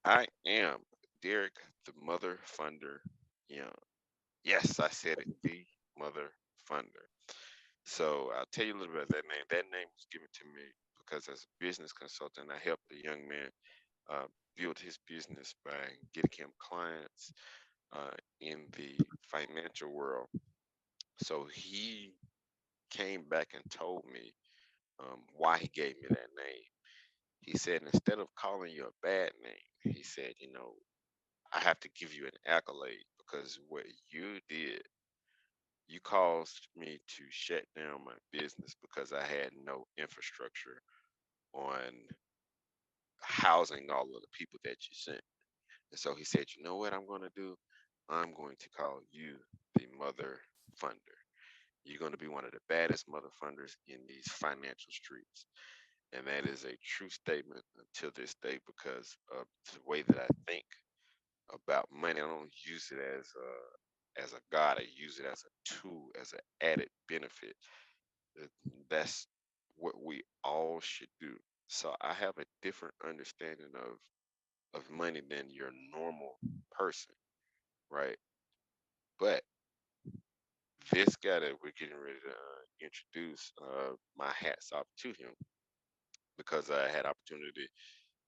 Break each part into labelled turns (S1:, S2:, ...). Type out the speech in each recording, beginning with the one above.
S1: I am Derek, the Mother Funder Young. Yes, I said it, the Mother Funder. So I'll tell you a little bit of that name. That name was given to me because as a business consultant, I helped a young man uh, build his business by getting him clients in the financial world. So he came back and told me why he gave me that name. He said, instead of calling you a bad name, he said, I have to give you an accolade because what you did, you caused me to shut down my business because I had no infrastructure on housing all of the people that you sent. And so he said, you know what I'm going to do? I'm going to call you the Mother Funder. You're going to be one of the baddest mother funders in these financial streets. And that is a true statement until this day because of the way that I think about money. I don't use it as a god. I use it as a tool, as an added benefit. Uh, That's what we all should do. So I have a different understanding of money than your normal person, right? But this guy that we're getting ready to introduce, my hats off to him because I had opportunity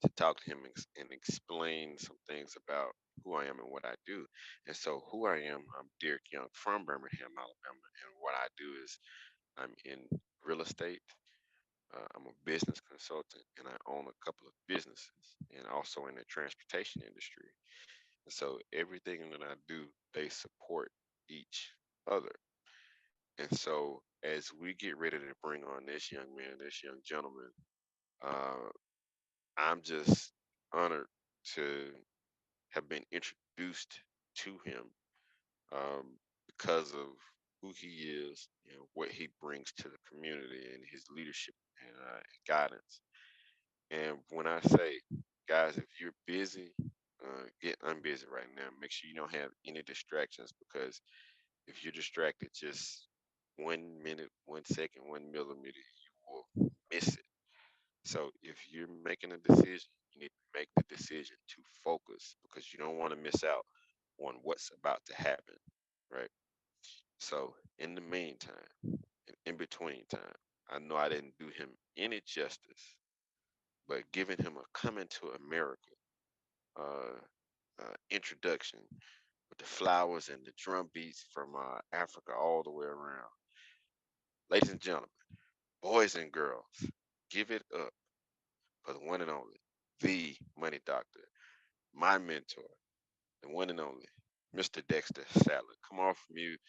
S1: to talk to him and explain some things about who I am and what I do. And so, who I am, I'm Derek Young from Birmingham, Alabama. And what I do is I'm in real estate. I'm a business consultant and I own a couple of businesses and also in the transportation industry. And so, everything that I do, they support each other. And so, as we get ready to bring on this young man, this young gentleman, uh, I'm just honored to have been introduced to him um, because of who he is and what he brings to the community and his leadership and guidance. And when I say, guys, if you're busy, get unbusy right now. Make sure you don't have any distractions because if you're distracted, just 1 minute, 1 second, 1 millimeter, you will miss it. So if you're making a decision, you need to make the decision to focus because you don't want to miss out on what's about to happen, right? So in the meantime, and in between time, I know I didn't do him any justice, but giving him a coming to America uh, introduction with the flowers and the drum beats from Africa all the way around. Ladies and gentlemen, boys and girls, give it up for the one and only, the money doctor, my mentor, the one and only, Mr. Dexter Sadler. Come off mute,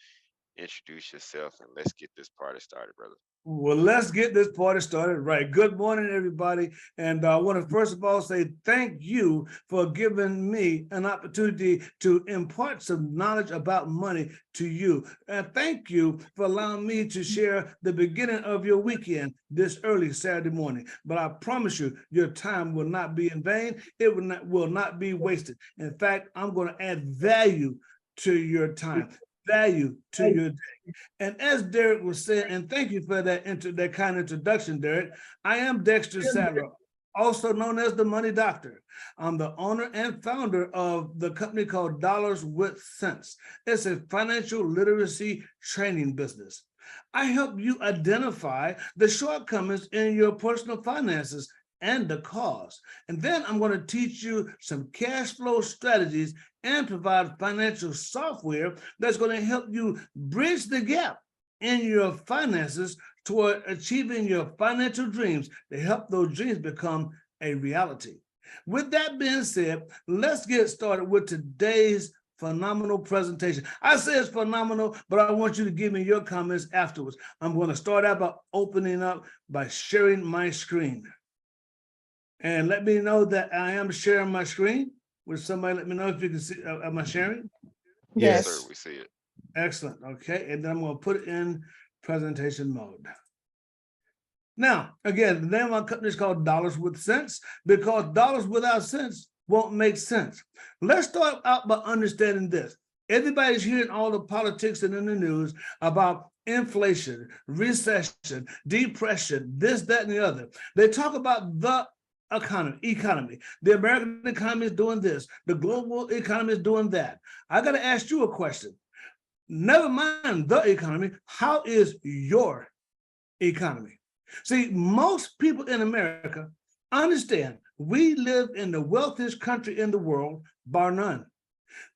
S1: introduce yourself, and let's get this party started, brother.
S2: Well, let's get this party started right. Good morning, everybody. And I want to first of all say thank you for giving me an opportunity to impart some knowledge about money to you. And thank you for allowing me to share the beginning of your weekend this early Saturday morning. But I promise you, your time will not be in vain. It will not be wasted. In fact, I'm going to add value to your time, value to your day. And as Derek was saying, and thank you for that kind introduction, Derek. I am Dexter Sadler, also known as the Money Doctor. I'm the owner and founder of the company called Dollars with Sense. It's a financial literacy training business. I help you identify the shortcomings in your personal finances and the cause. And then I'm going to teach you some cash flow strategies and provide financial software that's going to help you bridge the gap in your finances toward achieving your financial dreams to help those dreams become a reality. With that being said, let's get started with today's phenomenal presentation. I say it's phenomenal, but I want you to give me your comments afterwards. I'm going to start out by opening up by sharing my screen. And let me know that I am sharing my screen. Would somebody let me know if you can see, am I sharing?
S1: Yes, sir.
S3: Yes.
S1: We see it.
S2: Excellent. Okay. And then I'm going to put it in presentation mode. Now, again, the name of my company is called Dollars with Sense because dollars without sense won't make sense. Let's start out by understanding this. Everybody's hearing all the politics and in the news about inflation, recession, depression, this, that, and the other. They talk about the economy. The American economy is doing this. The global economy is doing that. I got to ask you a question. Never mind the economy. How is your economy? See, most people in America understand we live in the wealthiest country in the world, bar none.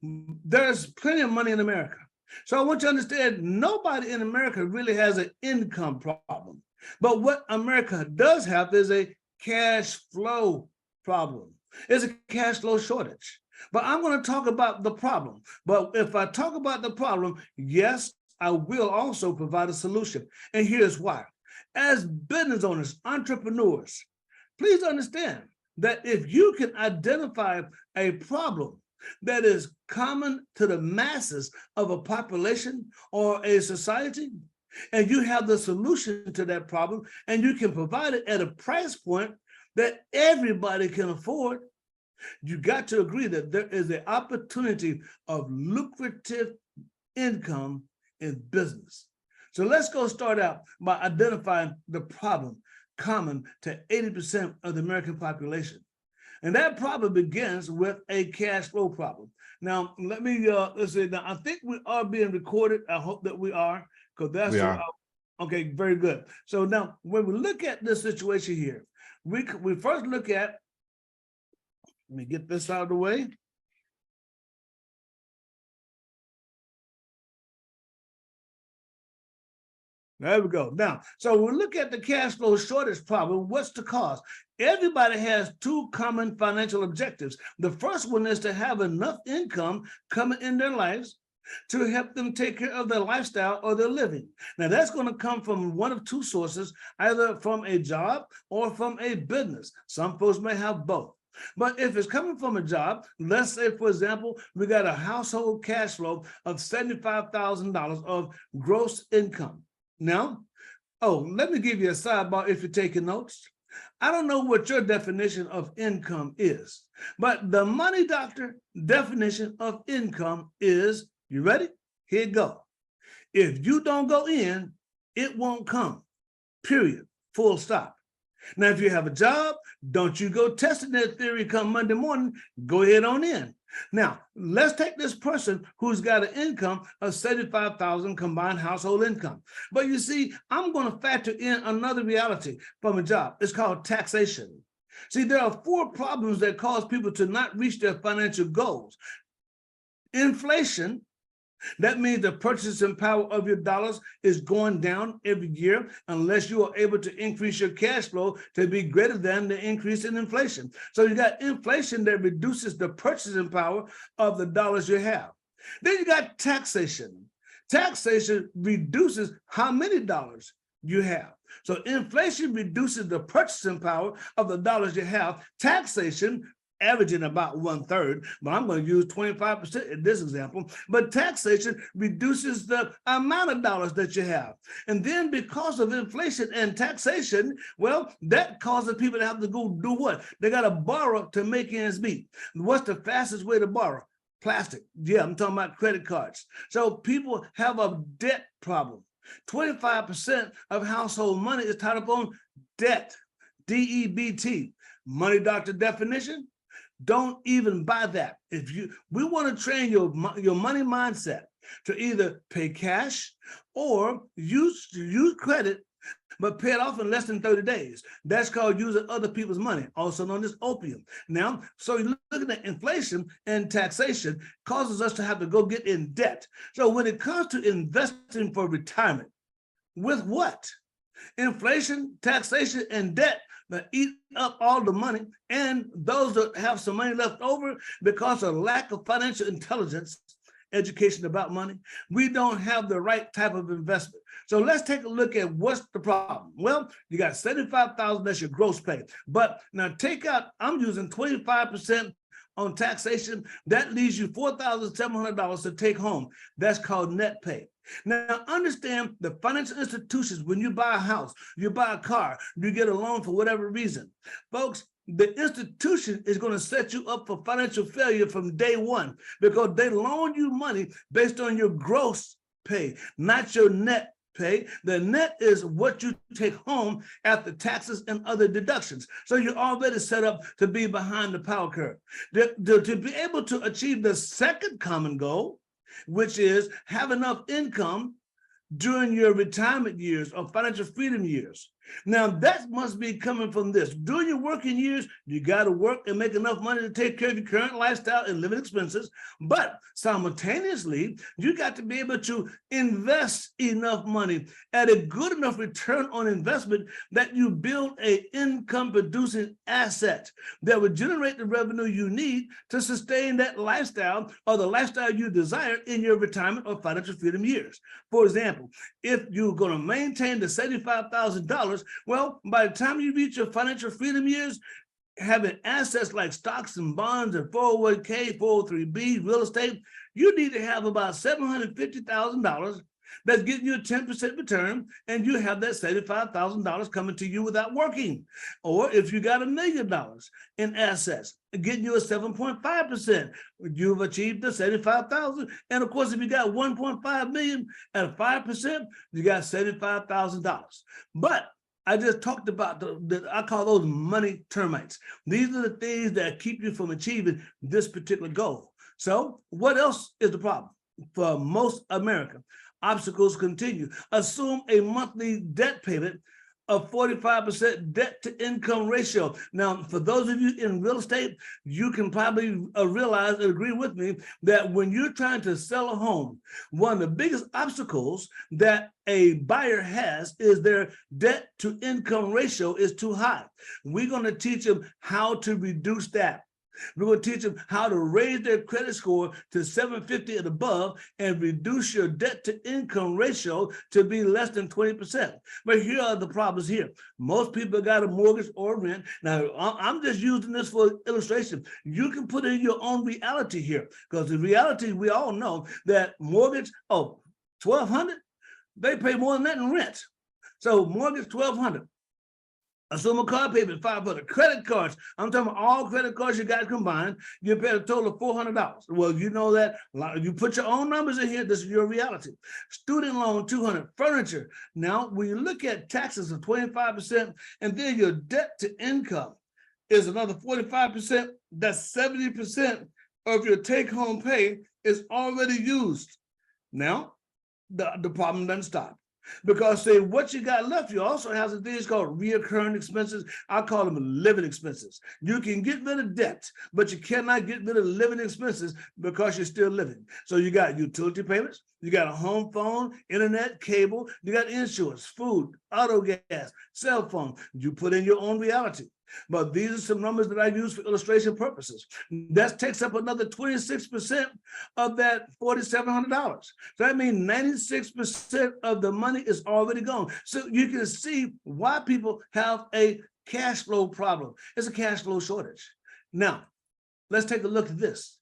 S2: There's plenty of money in America. So I want you to understand nobody in America really has an income problem. But what America does have is a cash flow problem. It's a cash flow shortage. But I'm going to talk about the problem. But if I talk about the problem, yes, I will also provide a solution. And here's why. As business owners, entrepreneurs, please understand that if you can identify a problem that is common to the masses of a population or a society, and you have the solution to that problem, and you can provide it at a price point that everybody can afford, you got to agree that there is an opportunity of lucrative income in business. So let's go start out by identifying the problem common to 80% of the American population. And that problem begins with a cash flow problem. Now, let me, let's see, now I think we are being recorded. I hope that we are, because that's,
S3: We are.
S2: Okay, very good. So now when we look at this situation here, we first look at, let me get this out of the way. There we go. Now, so we look at the cash flow shortage problem. What's the cause? Everybody has two common financial objectives. The first one is to have enough income coming in their lives to help them take care of their lifestyle or their living. Now, that's going to come from one of two sources, either from a job or from a business. Some folks may have both. But if it's coming from a job, let's say, for example, we got a household cash flow of $75,000 of gross income. Now, let me give you a sidebar if you're taking notes. I don't know what your definition of income is, but the Money Doctor definition of income is, you ready? Here you go. If you don't go in, it won't come, period, full stop. Now, if you have a job, don't you go testing that theory come Monday morning, go ahead on in. Now, let's take this person who's got an income of $75,000 combined household income. But you see, I'm going to factor in another reality from a job. It's called taxation. See, there are four problems that cause people to not reach their financial goals. Inflation. That means the purchasing power of your dollars is going down every year unless you are able to increase your cash flow to be greater than the increase in inflation. So you got inflation that reduces the purchasing power of the dollars you have. Then you got taxation. Taxation reduces how many dollars you have. So inflation reduces the purchasing power of the dollars you have. Taxation averaging about 1/3, but I'm going to use 25% in this example. But taxation reduces the amount of dollars that you have. And then because of inflation and taxation, well, that causes people to have to go do what? They got to borrow to make ends meet. What's the fastest way to borrow? Plastic. Yeah, I'm talking about credit cards. So people have a debt problem. 25% of household money is tied up on debt, D-E-B-T. Money Doctor definition. Don't even buy that. We want to train your money mindset to either pay cash or use credit, but pay it off in less than 30 days. That's called using other people's money, also known as opium. Now, so you're looking at inflation and taxation causes us to have to go get in debt. So when it comes to investing for retirement, with what? Inflation, taxation, and debt that eat up all the money, and those that have some money left over because of lack of financial intelligence, education about money, we don't have the right type of investment. So let's take a look at what's the problem. Well, you got $75,000, that's your gross pay. But now take out, I'm using 25% on taxation, that leaves you $4,700 to take home. That's called net pay. Now, understand the financial institutions, when you buy a house, you buy a car, you get a loan for whatever reason. Folks, the institution is going to set you up for financial failure from day one because they loan you money based on your gross pay, not your net pay. The net is what you take home after taxes and other deductions. So you're already set up to be behind the power curve. To be able to achieve the second common goal, which is have enough income during your retirement years or financial freedom years. Now, that must be coming from this. During your working years, you got to work and make enough money to take care of your current lifestyle and living expenses. But simultaneously, you got to be able to invest enough money at a good enough return on investment that you build an income producing asset that would generate the revenue you need to sustain that lifestyle or the lifestyle you desire in your retirement or financial freedom years. For example, if you're going to maintain the $75,000, well, by the time you reach your financial freedom years, having assets like stocks and bonds and 401k, 403b, real estate, you need to have about $750,000 that's getting you a 10% return, and you have that $75,000 coming to you without working. Or if you got $1 million in assets, getting you a 7.5%, you've achieved the 75,000. And of course, if you got 1.5 million at 5%, you got $75,000. But I just talked about I call those money termites. These are the things that keep you from achieving this particular goal. So what else is the problem for most America? Obstacles continue. Assume a monthly debt payment of 45% debt to income ratio. Now, for those of you in real estate, you can probably realize and agree with me that when you're trying to sell a home, one of the biggest obstacles that a buyer has is their debt to income ratio is too high. We're going to teach them how to reduce that. We're going to teach them how to raise their credit score to 750 and above and reduce your debt to income ratio to be less than 20%. But here are the problems here. Most people got a mortgage or rent. Now, I'm just using this for illustration. You can put in your own reality here, because the reality, we all know that mortgage, $1,200, they pay more than that in rent. So mortgage, $1,200. Assume a car payment, $500. Credit cards, I'm talking about all credit cards you got combined, you pay a total of $400. Well, you know that, you put your own numbers in here, this is your reality. Student loan, $200. Furniture, now when you look at taxes of 25%, and then your debt to income is another 45%, that's 70% of your take-home pay is already used. Now, the problem doesn't stop. Because say what you got left, you also have some things called reoccurring expenses. I call them living expenses. You can get rid of debt, but you cannot get rid of living expenses because you're still living. So you got utility payments, you got a home phone, internet, cable, you got insurance, food, auto gas, cell phone. You put in your own reality. But these are some numbers that I use for illustration purposes. That takes up another 26% of that $4,700. So that means 96% of the money is already gone. So you can see why people have a cash flow problem. It's a cash flow shortage. Now, let's take a look at this.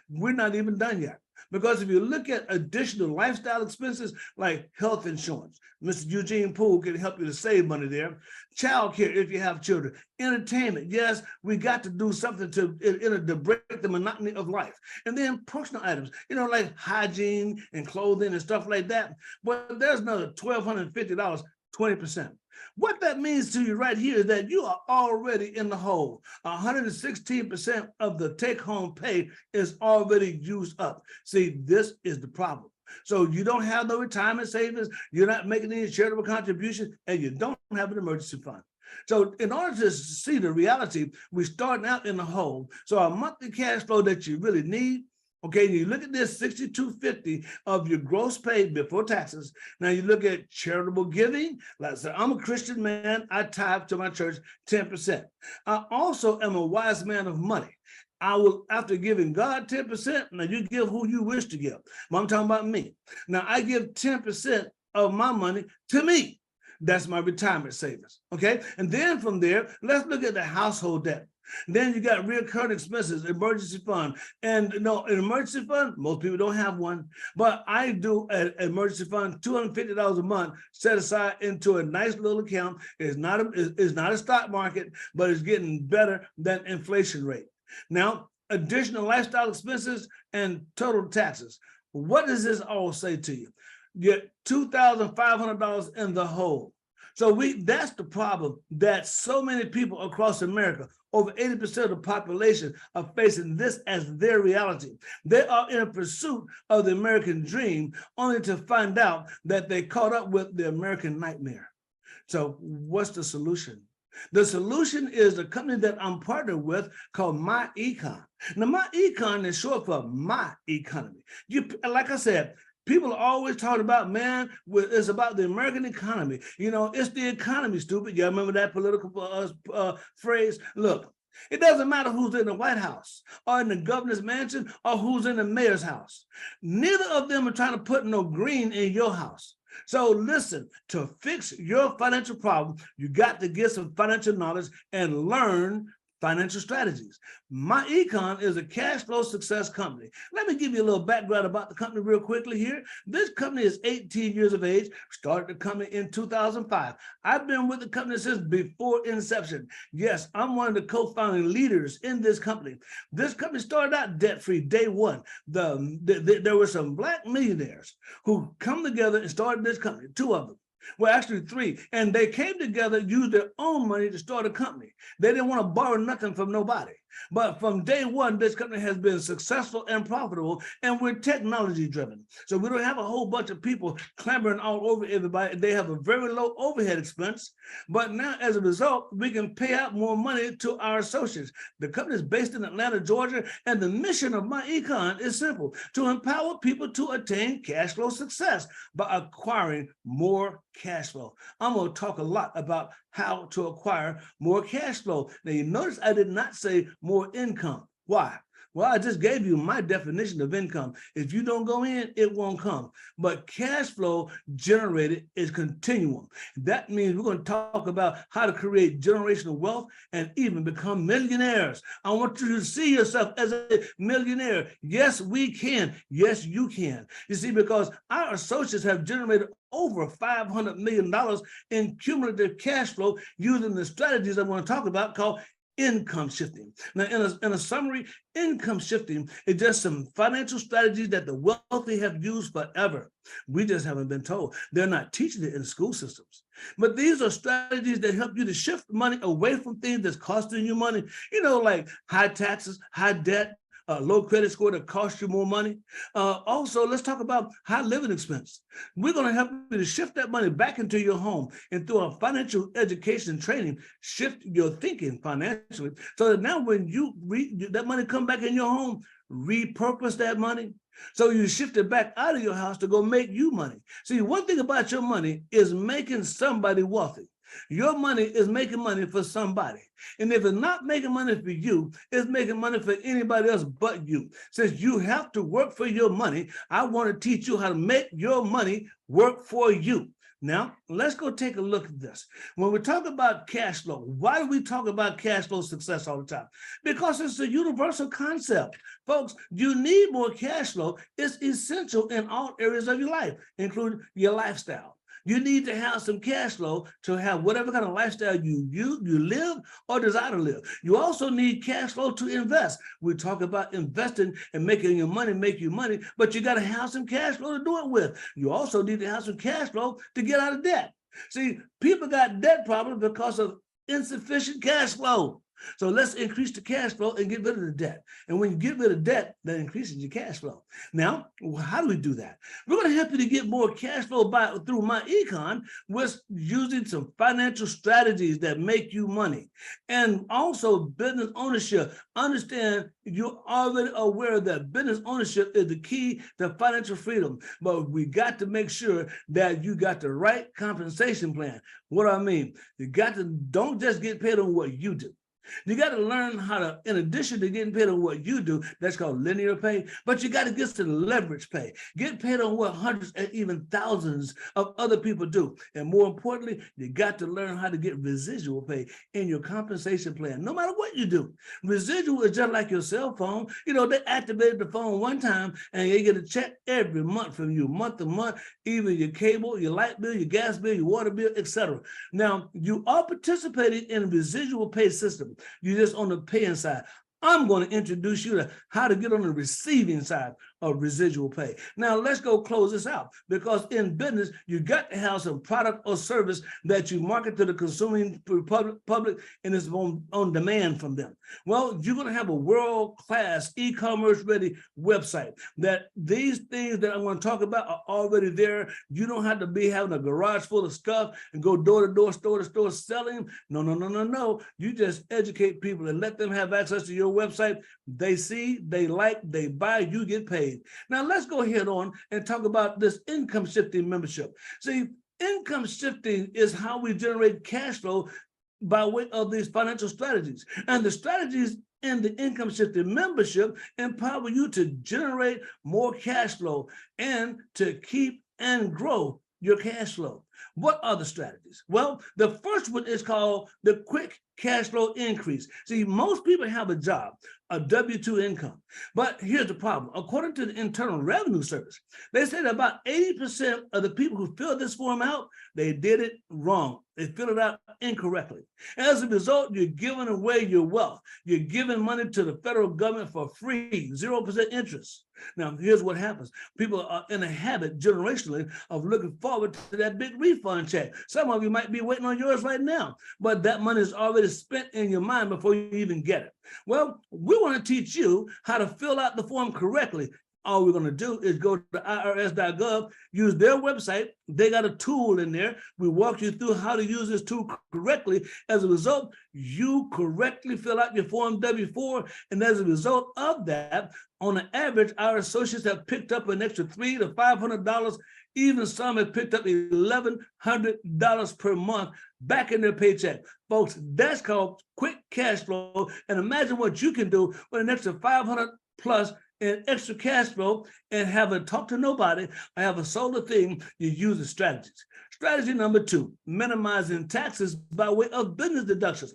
S2: We're not even done yet. Because if you look at additional lifestyle expenses like health insurance, Mr. Eugene Poole can help you to save money there. Child care if you have children. Entertainment, yes, we got to do something to break the monotony of life. And then personal items, like hygiene and clothing and stuff like that. But there's another $1,250, 20%. What that means to you right here is that you are already in the hole. 116% of the take-home pay is already used up. See, this is the problem. So you don't have no retirement savings, you're not making any charitable contributions, and you don't have an emergency fund. So in order to see the reality, we're starting out in the hole. So our monthly cash flow that you really need, okay, you look at this $6,250 of your gross pay before taxes. Now you look at charitable giving. Like I said, I'm a Christian man. I tithe to my church 10%. I also am a wise man of money. I will, after giving God 10%, now you give who you wish to give. But I'm talking about me. Now I give 10% of my money to me. That's my retirement savings, okay? And then from there, let's look at the household debt. Then you got recurring expenses, emergency fund. And an emergency fund, most people don't have one, but I do an emergency fund, $250 a month, set aside into a nice little account. It's not a stock market, but it's getting better than inflation rate. Now, additional lifestyle expenses and total taxes. What does this all say to you? get $2,500 in the hole. So that's the problem, that so many people across America, over 80% of the population, are facing this as their reality. They are in a pursuit of the American dream, only to find out that they caught up with the American nightmare. So what's the solution? The solution is the company that I'm partnered with called MyEcon. Now, MyEcon is short for My Economy. Like I said, people are always talking about, man, it's about the American economy. You know, it's the economy, stupid. You remember that political phrase? Look, it doesn't matter who's in the White House or in the governor's mansion or who's in the mayor's house. Neither of them are trying to put no green in your house. So listen, to fix your financial problem, you got to get some financial knowledge and learn financial strategies. MyEcon is a cash flow success company. Let me give you a little background about the company real quickly here. This company is 18 years of age, started the company in 2005. I've been with the company since before inception. Yes, I'm one of the co-founding leaders in this company. This company started out debt-free day one. There were some Black millionaires who come together and started this company, two of them. Well, actually three. And they came together, used their own money to start a company. They didn't want to borrow nothing from nobody. But from day one, this company has been successful and profitable, and we're technology driven. So we don't have a whole bunch of people clambering all over everybody. They have a very low overhead expense. But now, as a result, we can pay out more money to our associates. The company is based in Atlanta, Georgia, and the mission of MyEcon is simple: to empower people to attain cash flow success by acquiring more cash flow. I'm going to talk a lot about how to acquire more cash flow. Now, you notice I did not say more income. Why? Well, I just gave you my definition of income. If you don't go in, it won't come. But cash flow generated is continuum. That means we're going to talk about how to create generational wealth and even become millionaires. I want you to see yourself as a millionaire. Yes, we can. Yes, you can. You see, because our associates have generated over $500 million in cumulative cash flow using the strategies I want to talk about called income shifting. Now, in a summary, income shifting is just some financial strategies that the wealthy have used forever. We just haven't been told. They're not teaching it in school systems. But these are strategies that help you to shift money away from things that's costing you money, you know, like high taxes, high debt, low credit score that costs you more money. Also, let's talk about high living expense. We're going to help you to shift that money back into your home, and through our financial education and training, shift your thinking financially, so that now when that money come back in your home, repurpose that money. So you shift it back out of your house to go make you money. See, one thing about your money is making somebody wealthy. Your money is making money for somebody. And if it's not making money for you, it's making money for anybody else but you. Since you have to work for your money, I want to teach you how to make your money work for you. Now, let's go take a look at this. When we talk about cash flow, why do we talk about cash flow success all the time? Because it's a universal concept. Folks, you need more cash flow. It's essential in all areas of your life, including your lifestyle. You need to have some cash flow to have whatever kind of lifestyle you live or desire to live. You also need cash flow to invest. We talk about investing and making your money make you money, but you got to have some cash flow to do it with. You also need to have some cash flow to get out of debt. See, people got debt problems because of insufficient cash flow. So let's increase the cash flow and get rid of the debt. And when you get rid of debt, that increases your cash flow. Now, how do we do that? We're going to help you to get more cash flow through MyEcon with using some financial strategies that make you money. And also business ownership. Understand you're already aware that business ownership is the key to financial freedom. But we got to make sure that you got the right compensation plan. What do I mean? You got to don't just get paid on what you do. You got to learn how to, in addition to getting paid on what you do, that's called linear pay, but you got to get to leverage pay. Get paid on what hundreds and even thousands of other people do. And more importantly, you got to learn how to get residual pay in your compensation plan, no matter what you do. Residual is just like your cell phone. You know, they activated the phone one time and you get a check every month from you, month to month, even your cable, your light bill, your gas bill, your water bill, etc. Now, you are participating in a residual pay system. You're just on the paying side. I'm going to introduce you to how to get on the receiving side of residual pay. Now, let's go close this out, because in business, you got to have some product or service that you market to the consuming public and is on demand from them. Well, you're going to have a world-class e-commerce ready website that these things that I'm going to talk about are already there. You don't have to be having a garage full of stuff and go door to door, store to store selling. No. You just educate people and let them have access to your website. They see, they like, they buy, you get paid. Now let's go ahead on and talk about this income shifting membership. See, income shifting is how we generate cash flow by way of these financial strategies. And the strategies in the income shifting membership empower you to generate more cash flow and to keep and grow your cash flow. What are the strategies? Well, the first one is called the quick cash flow increase. See, most people have a job, a W-2 income, but here's the problem. According to the Internal Revenue Service, they said about 80% of the people who filled this form out, they did it wrong. They filled it out incorrectly. As a result, you're giving away your wealth. You're giving money to the federal government for free, 0% interest. Now, here's what happens. People are in a habit generationally of looking forward to that big refund check. Some of you might be waiting on yours right now, but that money is already spent in your mind before you even get it. Well, we want to teach you how to fill out the form correctly. All we're going to do is go to irs.gov, use their website. They got a tool in there. We walk you through how to use this tool correctly. As a result, you correctly fill out your Form W-4. And as a result of that, on an average, our associates have picked up an extra $300 to $500. Even some have picked up $1,100 per month back in their paycheck. Folks, that's called quick cash flow. And imagine what you can do with an extra 500 plus and extra cash flow and haven't talked to nobody. I have a solar thing. You use the strategies. Strategy number 2, minimizing taxes by way of business deductions.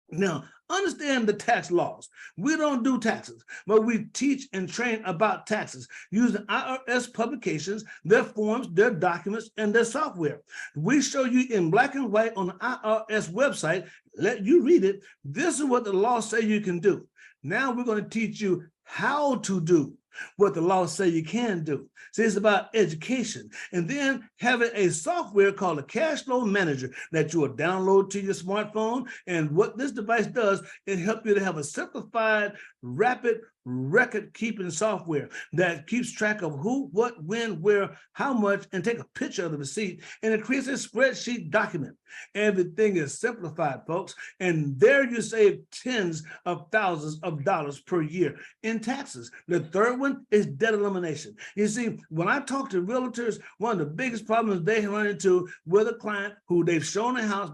S2: Now, understand the tax laws. We don't do taxes, but we teach and train about taxes using IRS publications, their forms, their documents, and their software. We show you in black and white on the IRS website, let you read it. This is what the law say you can do. Now we're going to teach you how to do what the laws say you can do. See, it's about education. And then having a software called a cash flow manager that you will download to your smartphone. And what this device does, it helps you to have a simplified, rapid record keeping software that keeps track of who, what, when, where, how much, and take a picture of the receipt, and it creates a spreadsheet document. Everything is simplified, folks, and there you save tens of thousands of dollars per year in taxes. The third one is debt elimination. You see, when I talk to realtors, one of the biggest problems they run into with a client who they've shown a house,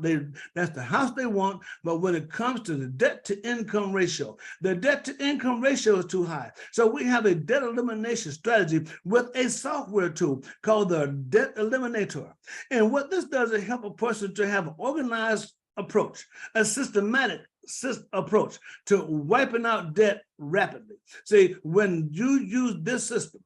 S2: that's the house they want, but when it comes to the debt to income ratio, the debt to income ratio is too high. So we have a debt elimination strategy with a software tool called the Debt Eliminator. And what this does is help a person to have an organized approach, a systematic approach to wiping out debt rapidly. See, when you use this system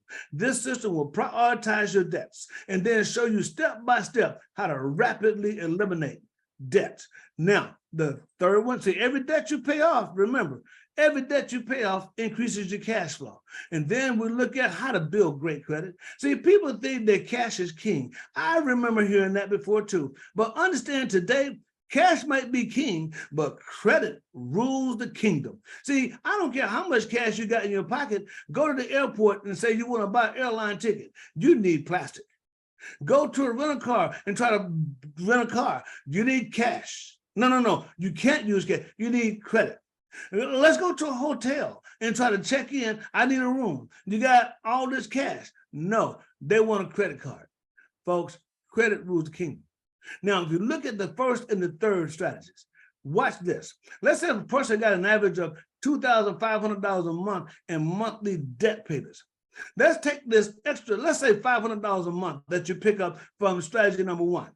S2: will prioritize your debts and then show you step by step how to rapidly eliminate debt. Now, the third one, see, every debt you pay off, remember, every debt you pay off increases your cash flow. And then we look at how to build great credit. See, people think that cash is king. I remember hearing that before too. But understand today, cash might be king, but credit rules the kingdom. See, I don't care how much cash you got in your pocket. Go to the airport and say you want to buy an airline ticket. You need plastic. Go to a rental car and try to rent a car. You need cash. No. You can't use cash. You need credit. Let's go to a hotel and try to check in. I need a room. You got all this cash. No, they want a credit card. Folks, credit rules the kingdom. Now, if you look at the first and the third strategies, watch this. Let's say a person got an average of $2,500 a month in monthly debt payments. Let's take this extra, let's say $500 a month that you pick up from strategy number 1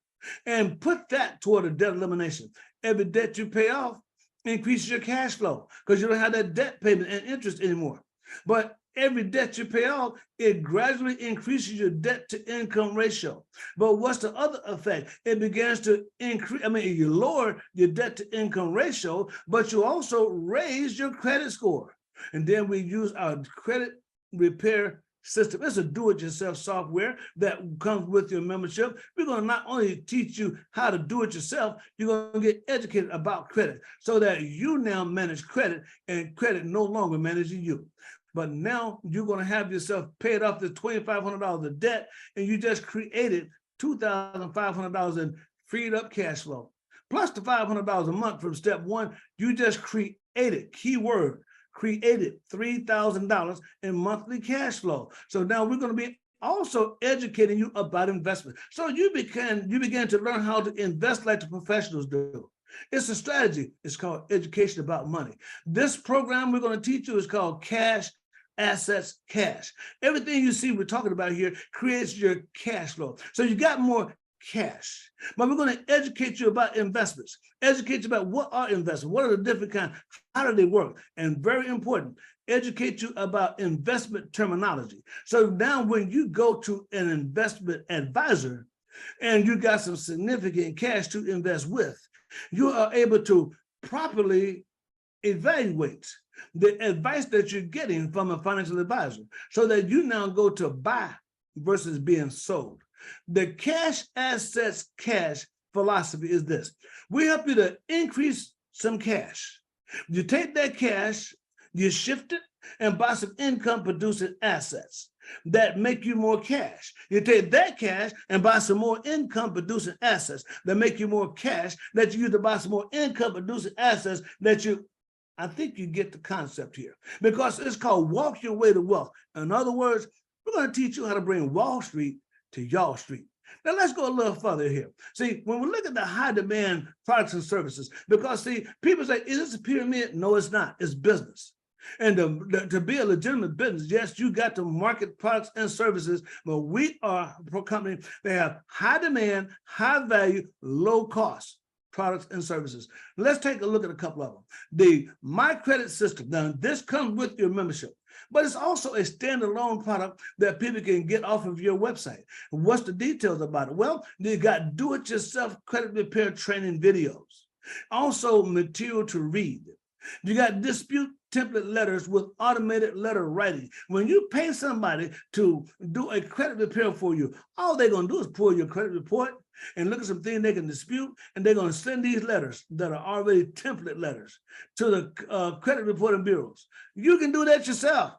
S2: and put that toward a debt elimination. Every debt you pay off increases your cash flow because you don't have that debt payment and interest anymore. But every debt you pay off, it gradually increases your debt to income ratio. But what's the other effect? It begins to increase. I mean, you lower your debt to income ratio, but you also raise your credit score. And then we use our credit repair system. It's a do-it-yourself software that comes with your membership. We're going to not only teach you how to do it yourself, you're going to get educated about credit so that you now manage credit and credit no longer managing you. But now you're going to have yourself paid off the $2,500 of debt, and you just created $2,500 in freed up cash flow. Plus the $500 a month from step one, you just created, keyword, created $3,000 in monthly cash flow. So now we're going to be also educating you about investment. So you began to learn how to invest like the professionals do. It's a strategy. It's called education about money. This program we're going to teach you is called Cash Assets Cash. Everything you see we're talking about here creates your cash flow. So you got more cash. But we're going to educate you about investments, educate you about what are investments, what are the different kinds, how do they work, and very important, educate you about investment terminology. So now when you go to an investment advisor and you got some significant cash to invest with, you are able to properly evaluate the advice that you're getting from a financial advisor so that you now go to buy versus being sold. The cash assets cash philosophy is this. We help you to increase some cash. You take that cash, you shift it and buy some income producing assets that make you more cash. You take that cash and buy some more income producing assets that make you more cash that you use to buy some more income producing assets that you, I think you get the concept here, because it's called walk your way to wealth. In other words, we're going to teach you how to bring Wall Street to y'all street. Now let's go a little further here. See, when we look at the high demand products and services, because see, people say, is this a pyramid? No, it's not. It's business. And to be a legitimate business, yes, you got to market products and services, but we are a company that have high demand, high value, low cost products and services. Let's take a look at a couple of them. The My Credit System. Now, this comes with your membership, but it's also a standalone product that people can get off of your website. What's the details about it? Well, you got do-it-yourself credit repair training videos, also material to read. You got dispute template letters with automated letter writing. When you pay somebody to do a credit repair for you, all they're going to do is pull your credit report and look at some things they can dispute, and they're going to send these letters that are already template letters to the credit reporting bureaus. You can do that yourself.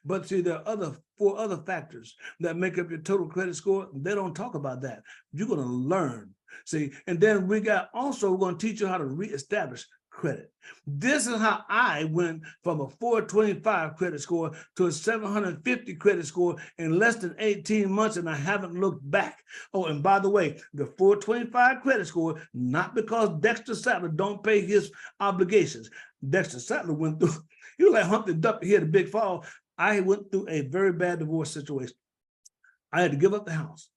S2: But see, there are four other factors that make up your total credit score. They don't talk about that. You're going to learn. See, and then we're going to teach you how to reestablish credit. This is how I went from a 425 credit score to a 750 credit score in less than 18 months, and I haven't looked back. Oh, and by the way, the 425 credit score, not because Dexter Sattler don't pay his obligations. Dexter Sattler went through, he was like Humpty Duck, he had a big fall. I went through a very bad divorce situation. I had to give up the house.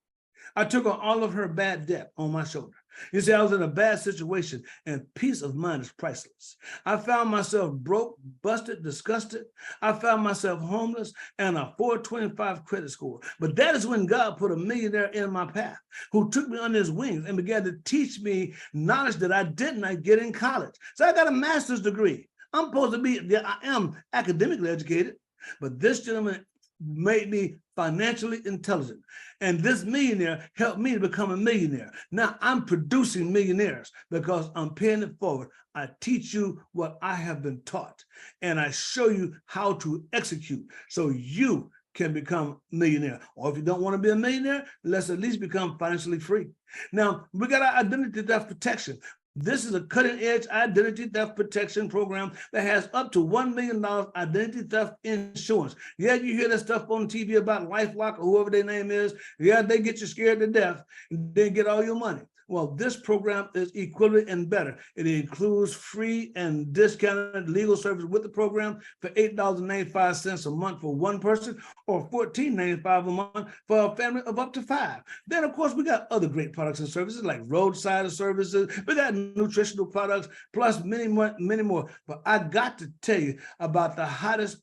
S2: I took on all of her bad debt on my shoulder. You see, I was in a bad situation, and peace of mind is priceless. I found myself broke, busted, disgusted. I found myself homeless and a 425 credit score. But that is when God put a millionaire in my path who took me under his wings and began to teach me knowledge that I did not get in college. So I got a master's degree. I'm supposed to be, I am academically educated, but this gentleman made me financially intelligent. And this millionaire helped me to become a millionaire. Now I'm producing millionaires because I'm paying it forward. I teach you what I have been taught, and I show you how to execute so you can become a millionaire. Or if you don't want to be a millionaire, let's at least become financially free. Now, we got our identity theft protection. This is a cutting-edge identity theft protection program that has up to $1 million identity theft insurance. Yeah, you hear that stuff on TV about LifeLock or whoever their name is. Yeah, they get you scared to death and then get all your money. Well, this program is equivalent and better. It includes free and discounted legal service with the program for $8.95 a month for one person, or $14.95 a month for a family of up to 5. Then, of course, we got other great products and services like roadside services. We got nutritional products, plus many more, many more. But I got to tell you about the hottest,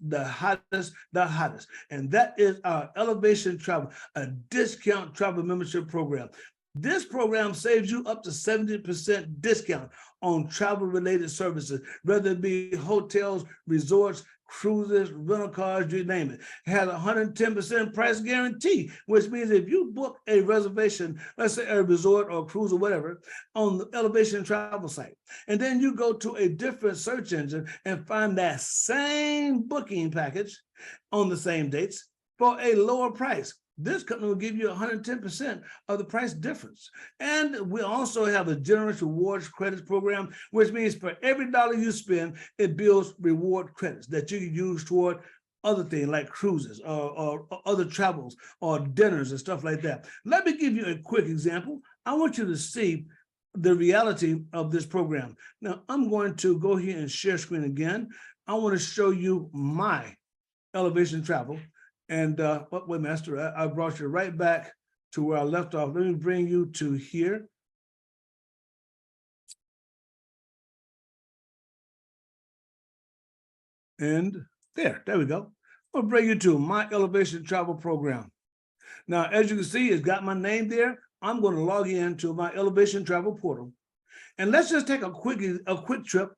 S2: and that is our Elevation Travel, a discount travel membership program. This program saves you up to 70% discount on travel-related services, whether it be hotels, resorts, cruises, rental cars, you name it. It has a 110% price guarantee, which means if you book a reservation, let's say a resort or a cruise or whatever, on the Elevation Travel site, and then you go to a different search engine and find that same booking package on the same dates for a lower price, this company will give you 110% of the price difference. And we also have a generous rewards credits program, which means for every dollar you spend, it builds reward credits that you can use toward other things like cruises or other travels or dinners and stuff like that. Let me give you a quick example. I want you to see the reality of this program. Now, I'm going to go here and share screen again. I want to show you my Elevation Travel. And wait, Master, I brought you right back to where I left off. Let me bring you to here. And there we go. I'll bring you to my Elevation Travel program. Now, as you can see, it's got my name there. I'm going to log in to my Elevation Travel portal. And let's just take a quick trip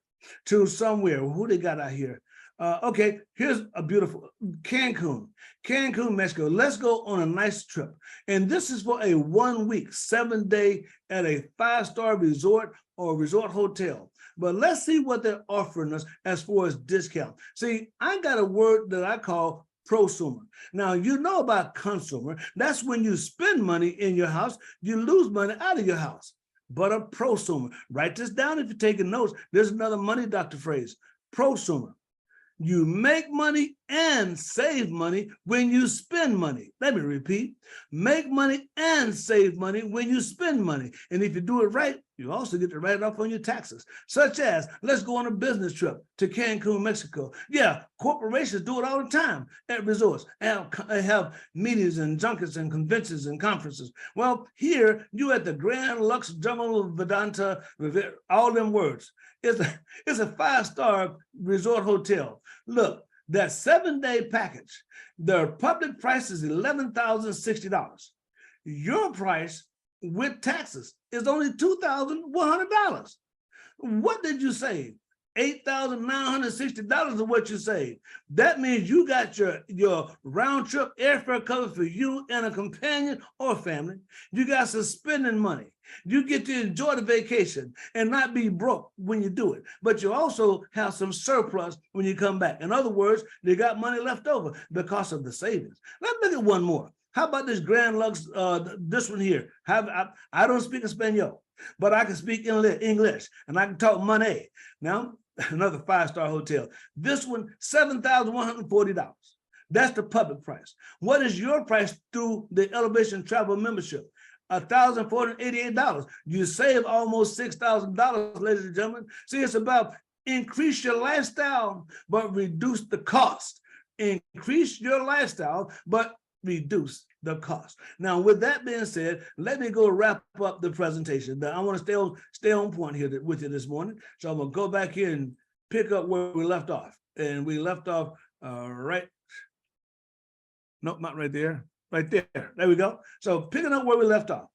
S2: to somewhere. Who they got out here? Okay, here's a beautiful Cancun, Mexico. Let's go on a nice trip. And this is for a 1 week, 7-day at a 5-star resort or resort hotel. But let's see what they're offering us as far as discount. See, I got a word that I call prosumer. Now, you know about consumer. That's when you spend money in your house, you lose money out of your house. But a prosumer, write this down if you're taking notes. There's another money doctor phrase, prosumer. You make money and save money when you spend money. Let me repeat, make money and save money when you spend money. And if you do it right, you also get to write it off on your taxes, such as, let's go on a business trip to Cancun, Mexico. Yeah, corporations do it all the time at resorts, have meetings and junkets and conventions and conferences. Well, here, you at the Grand Lux Jungle Vedanta, all them words. It's a 5-star resort hotel. Look, that 7-day package, the public price is $11,060. Your price with taxes is only $2,100. What did you save? $8,960 is what you saved. That means you got your round trip airfare covered for you and a companion or family. You got some spending money. You get to enjoy the vacation and not be broke when you do it. But you also have some surplus when you come back. In other words, you got money left over because of the savings. Let's look at one more. How about this Grand Lux, this one here? I don't speak Espanol, but I can speak English and I can talk money. Now, another 5-star hotel. This one, $7,140. That's the public price. What is your price through the Elevation Travel membership? $1,488. You save almost $6,000, ladies and gentlemen. See, it's about increase your lifestyle, but reduce the cost. Increase your lifestyle, but reduce the cost. Now, with that being said, let me go wrap up the presentation. I want to stay on point here with you this morning. So I'm going to go back here and pick up where we left off. And we left off right. Nope, not right there. Right there. There we go. So picking up where we left off.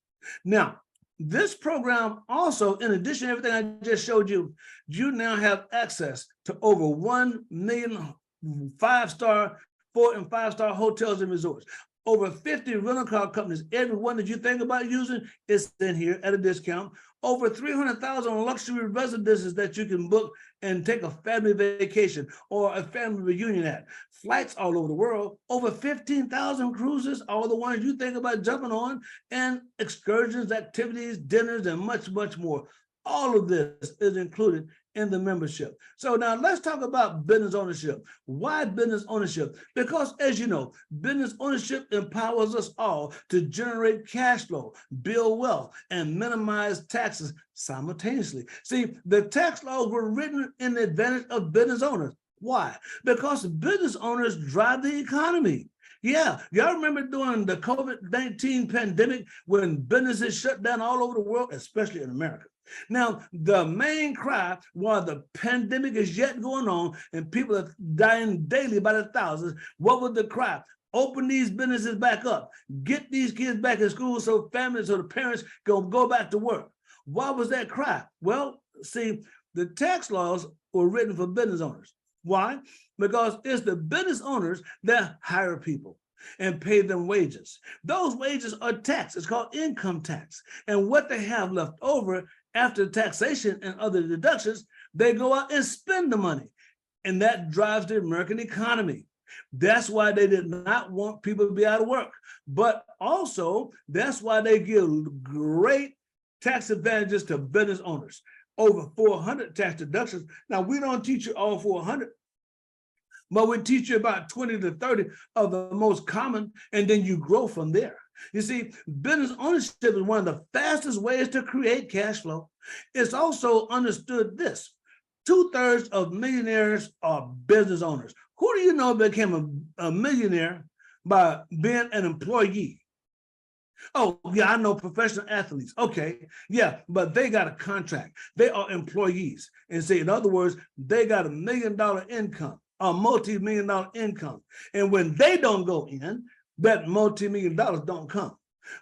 S2: Now, this program also, in addition to everything I just showed you, you now have access to over 1 million 5-star, 4- and 5-star hotels and resorts. Over 50 rental car companies, every one that you think about using is in here at a discount. Over 300,000 luxury residences that you can book and take a family vacation or a family reunion at. Flights all over the world, over 15,000 cruises, all the ones you think about jumping on, and excursions, activities, dinners, and much, much more. All of this is included in the membership. So now let's talk about business ownership. Why business ownership? Because as you know, business ownership empowers us all to generate cash flow, build wealth, and minimize taxes simultaneously. See, the tax laws were written in the advantage of business owners. Why? Because business owners drive the economy. Yeah, y'all remember during the COVID-19 pandemic when businesses shut down all over the world, especially in America. Now, the main cry while the pandemic is yet going on and people are dying daily by the thousands, what was the cry? Open these businesses back up. Get these kids back in school so families, so the parents can go back to work. Why was that cry? Well, see, the tax laws were written for business owners. Why? Because it's the business owners that hire people and pay them wages. Those wages are taxed. It's called income tax. And what they have left over after taxation and other deductions, they go out and spend the money. And that drives the American economy. That's why they did not want people to be out of work. But also, that's why they give great tax advantages to business owners. Over 400 tax deductions. Now, we don't teach you all 400, but we teach you about 20 to 30 of the most common, and then you grow from there. You see, business ownership is one of the fastest ways to create cash flow. It's also understood this: 2/3 of millionaires are business owners. Who do you know became a millionaire by being an employee? Oh, yeah, I know professional athletes. Okay, yeah, but they got a contract. They are employees. And say, in other words, they got $1 million income, a multi-million-dollar income. And when they don't go in, that multi-million dollars don't come.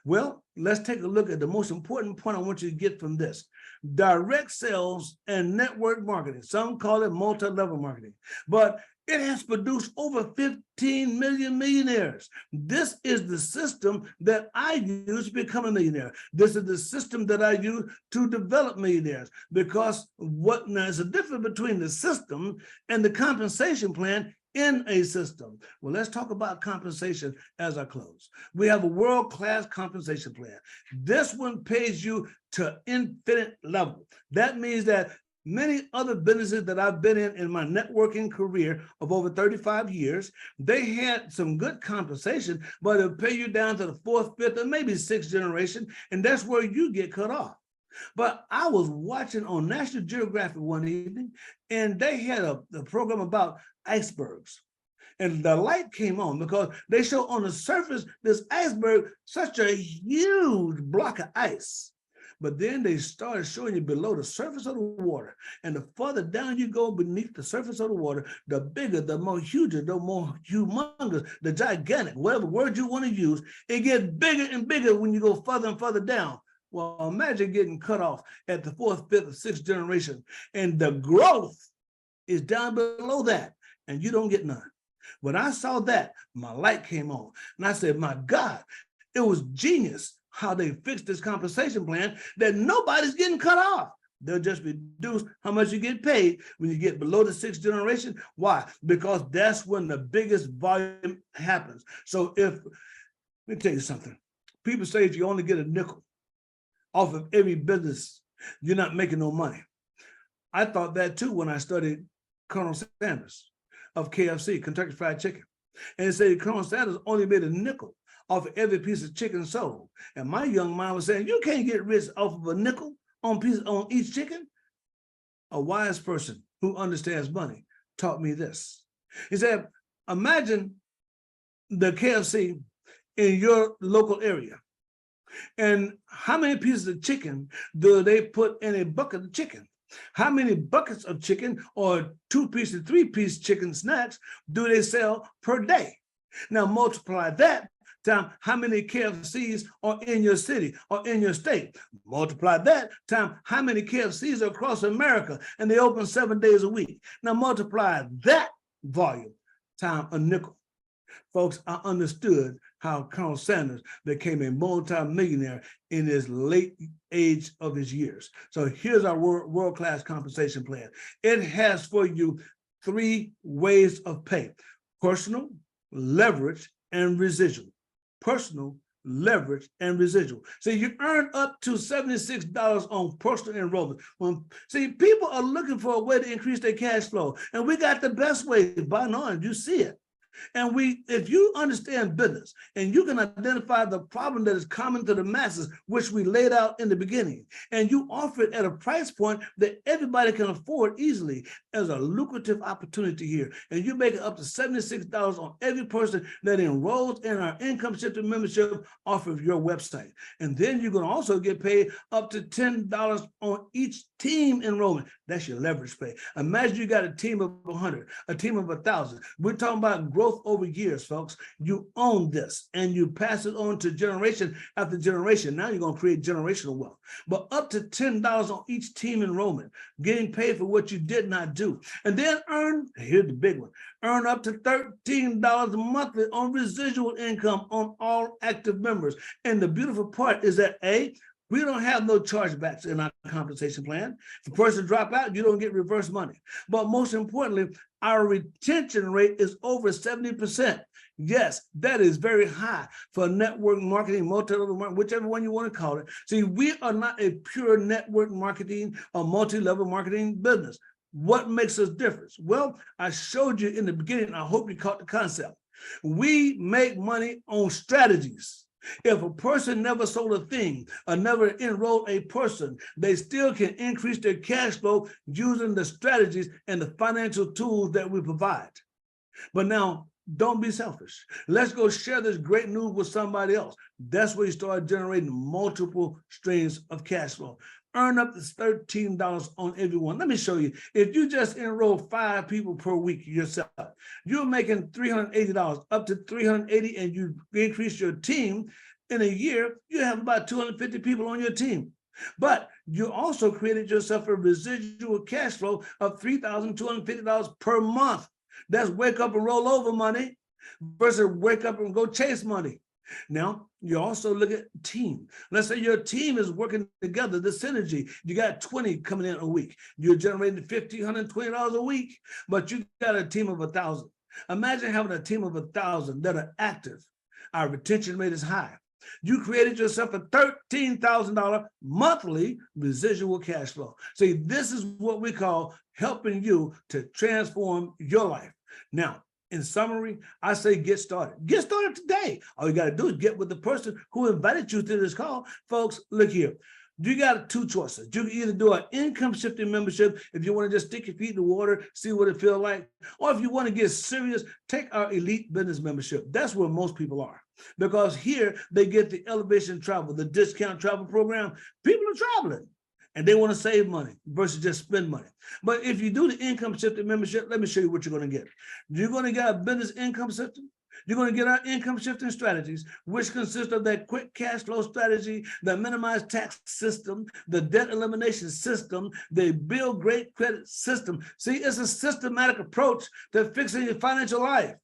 S2: Well, let's take a look at the most important point I want you to get from this. Direct sales and network marketing. Some call it multi-level marketing, but it has produced over 15 million millionaires. This is the system that I use to become a millionaire. This is the system that I use to develop millionaires, because there's a difference between the system and the compensation plan in a system. Well, let's talk about compensation as I close. We have a world-class compensation plan. This one pays you to infinite level. That means that many other businesses that I've been in my networking career of over 35 years, they had some good compensation, but it'll pay you down to the fourth, fifth, or maybe sixth generation, and that's where you get cut off. But I was watching on National Geographic one evening, and they had a program about icebergs. And the light came on because they show on the surface this iceberg, such a huge block of ice. But then they started showing you below the surface of the water. And the further down you go beneath the surface of the water, the bigger, the more huger, the more humongous, the gigantic, whatever word you want to use, it gets bigger and bigger when you go further and further down. Well, imagine getting cut off at the fourth, fifth, or sixth generation, and the growth is down below that, and you don't get none. When I saw that, my light came on, and I said, my God, it was genius how they fixed this compensation plan that nobody's getting cut off. They'll just reduce how much you get paid when you get below the sixth generation. Why? Because that's when the biggest volume happens. So let me tell you something. People say if you only get a nickel off of every business, you're not making no money. I thought that too when I studied Colonel Sanders of KFC, Kentucky Fried Chicken. And it said Colonel Sanders only made a nickel off of every piece of chicken sold. And my young mind was saying, you can't get rich off of a nickel on each chicken. A wise person who understands money taught me this. He said, imagine the KFC in your local area. And how many pieces of chicken do they put in a bucket of chicken? How many buckets of chicken or 2-piece to 3-piece chicken snacks do they sell per day? Now multiply that time how many KFCs are in your city or in your state. Multiply that time how many KFCs are across America, and they open 7 days a week. Now multiply that volume time a nickel. Folks, I understood how Colonel Sanders became a multi-millionaire in his late age of his years. So here's our world-class compensation plan. It has for you 3 ways of pay: personal, leverage, and residual. Personal, leverage, and residual. So you earn up to $76 on personal enrollment. See, people are looking for a way to increase their cash flow, and we got the best way by knowing. You see it. And if you understand business and you can identify the problem that is common to the masses, which we laid out in the beginning, and you offer it at a price point that everybody can afford easily, as a lucrative opportunity here. And you make it up to $76 on every person that enrolls in our income shifting membership off of your website. And then you're going to also get paid up to $10 on each team enrollment. That's your leverage pay. Imagine you got a team of 100, a team of 1,000. We're talking about growth over years, folks. You own this and you pass it on to generation after generation. Now you're going to create generational wealth. But up to $10 on each team enrollment, getting paid for what you did not do. And then here's the big one, earn up to $13 monthly on residual income on all active members. And the beautiful part is that we don't have no chargebacks in our compensation plan. If a person drop out, you don't get reverse money. But most importantly, our retention rate is over 70%. Yes, that is very high for network marketing, multi-level marketing, whichever one you want to call it. See, we are not a pure network marketing or multi-level marketing business. What makes us different? Well, I showed you in the beginning. I hope you caught the concept. We make money on strategies. If a person never sold a thing or never enrolled a person, they still can increase their cash flow using the strategies and the financial tools that we provide. But now, don't be selfish. Let's go share this great news with somebody else. That's where you start generating multiple streams of cash flow. Earn up to $13 on everyone. Let me show you. If you just enroll 5 people per week yourself, you're making $380, up to $380, and you increase your team in a year, you have about 250 people on your team. But you also created yourself a residual cash flow of $3,250 per month. That's wake up and roll over money versus wake up and go chase money. Now, you also look at team. Let's say your team is working together, the synergy. You got 20 coming in a week. You're generating $1,520 a week, but you got a team of 1,000. Imagine having a team of 1,000 that are active. Our retention rate is high. You created yourself a $13,000 monthly residual cash flow. See, this is what we call helping you to transform your life. Now, in summary, I say get started. Get started today. All you got to do is get with the person who invited you to this call. Folks, look here. You got 2 choices. You can either do an income shifting membership if you want to just stick your feet in the water, see what it feels like. Or if you want to get serious, take our elite business membership. That's where most people are. Because here they get the elevation travel, the discount travel program. People are traveling and they want to save money versus just spend money. But if you do the income shifting membership, let me show you what you're going to get. You're going to get a business income system. You're going to get our income shifting strategies, which consist of that quick cash flow strategy, the minimized tax system, the debt elimination system, the build great credit system. See, it's a systematic approach to fixing your financial life.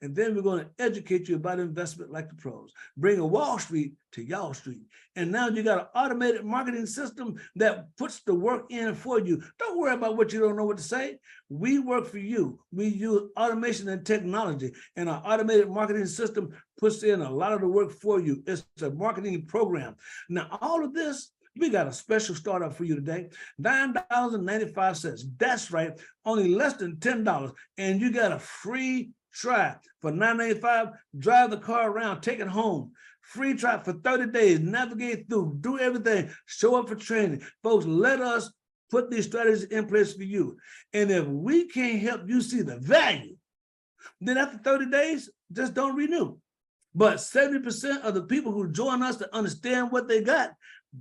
S2: And then we're going to educate you about investment like the pros. Bring a Wall Street to y'all street. And now you got an automated marketing system that puts the work in for you. Don't worry about what you don't know what to say. We work for you. We use automation and technology, and our automated marketing system puts in a lot of the work for you. It's a marketing program. Now, all of this, we got a special startup for you today, $9.95. That's right, only less than $10. And you got a free try for $9.95. Drive the car around, take it home. Free try for 30 days, navigate through, do everything, show up for training. Folks, let us put these strategies in place for you. And if we can't help you see the value, then after 30 days, just don't renew. But 70% of the people who join us to understand what they got,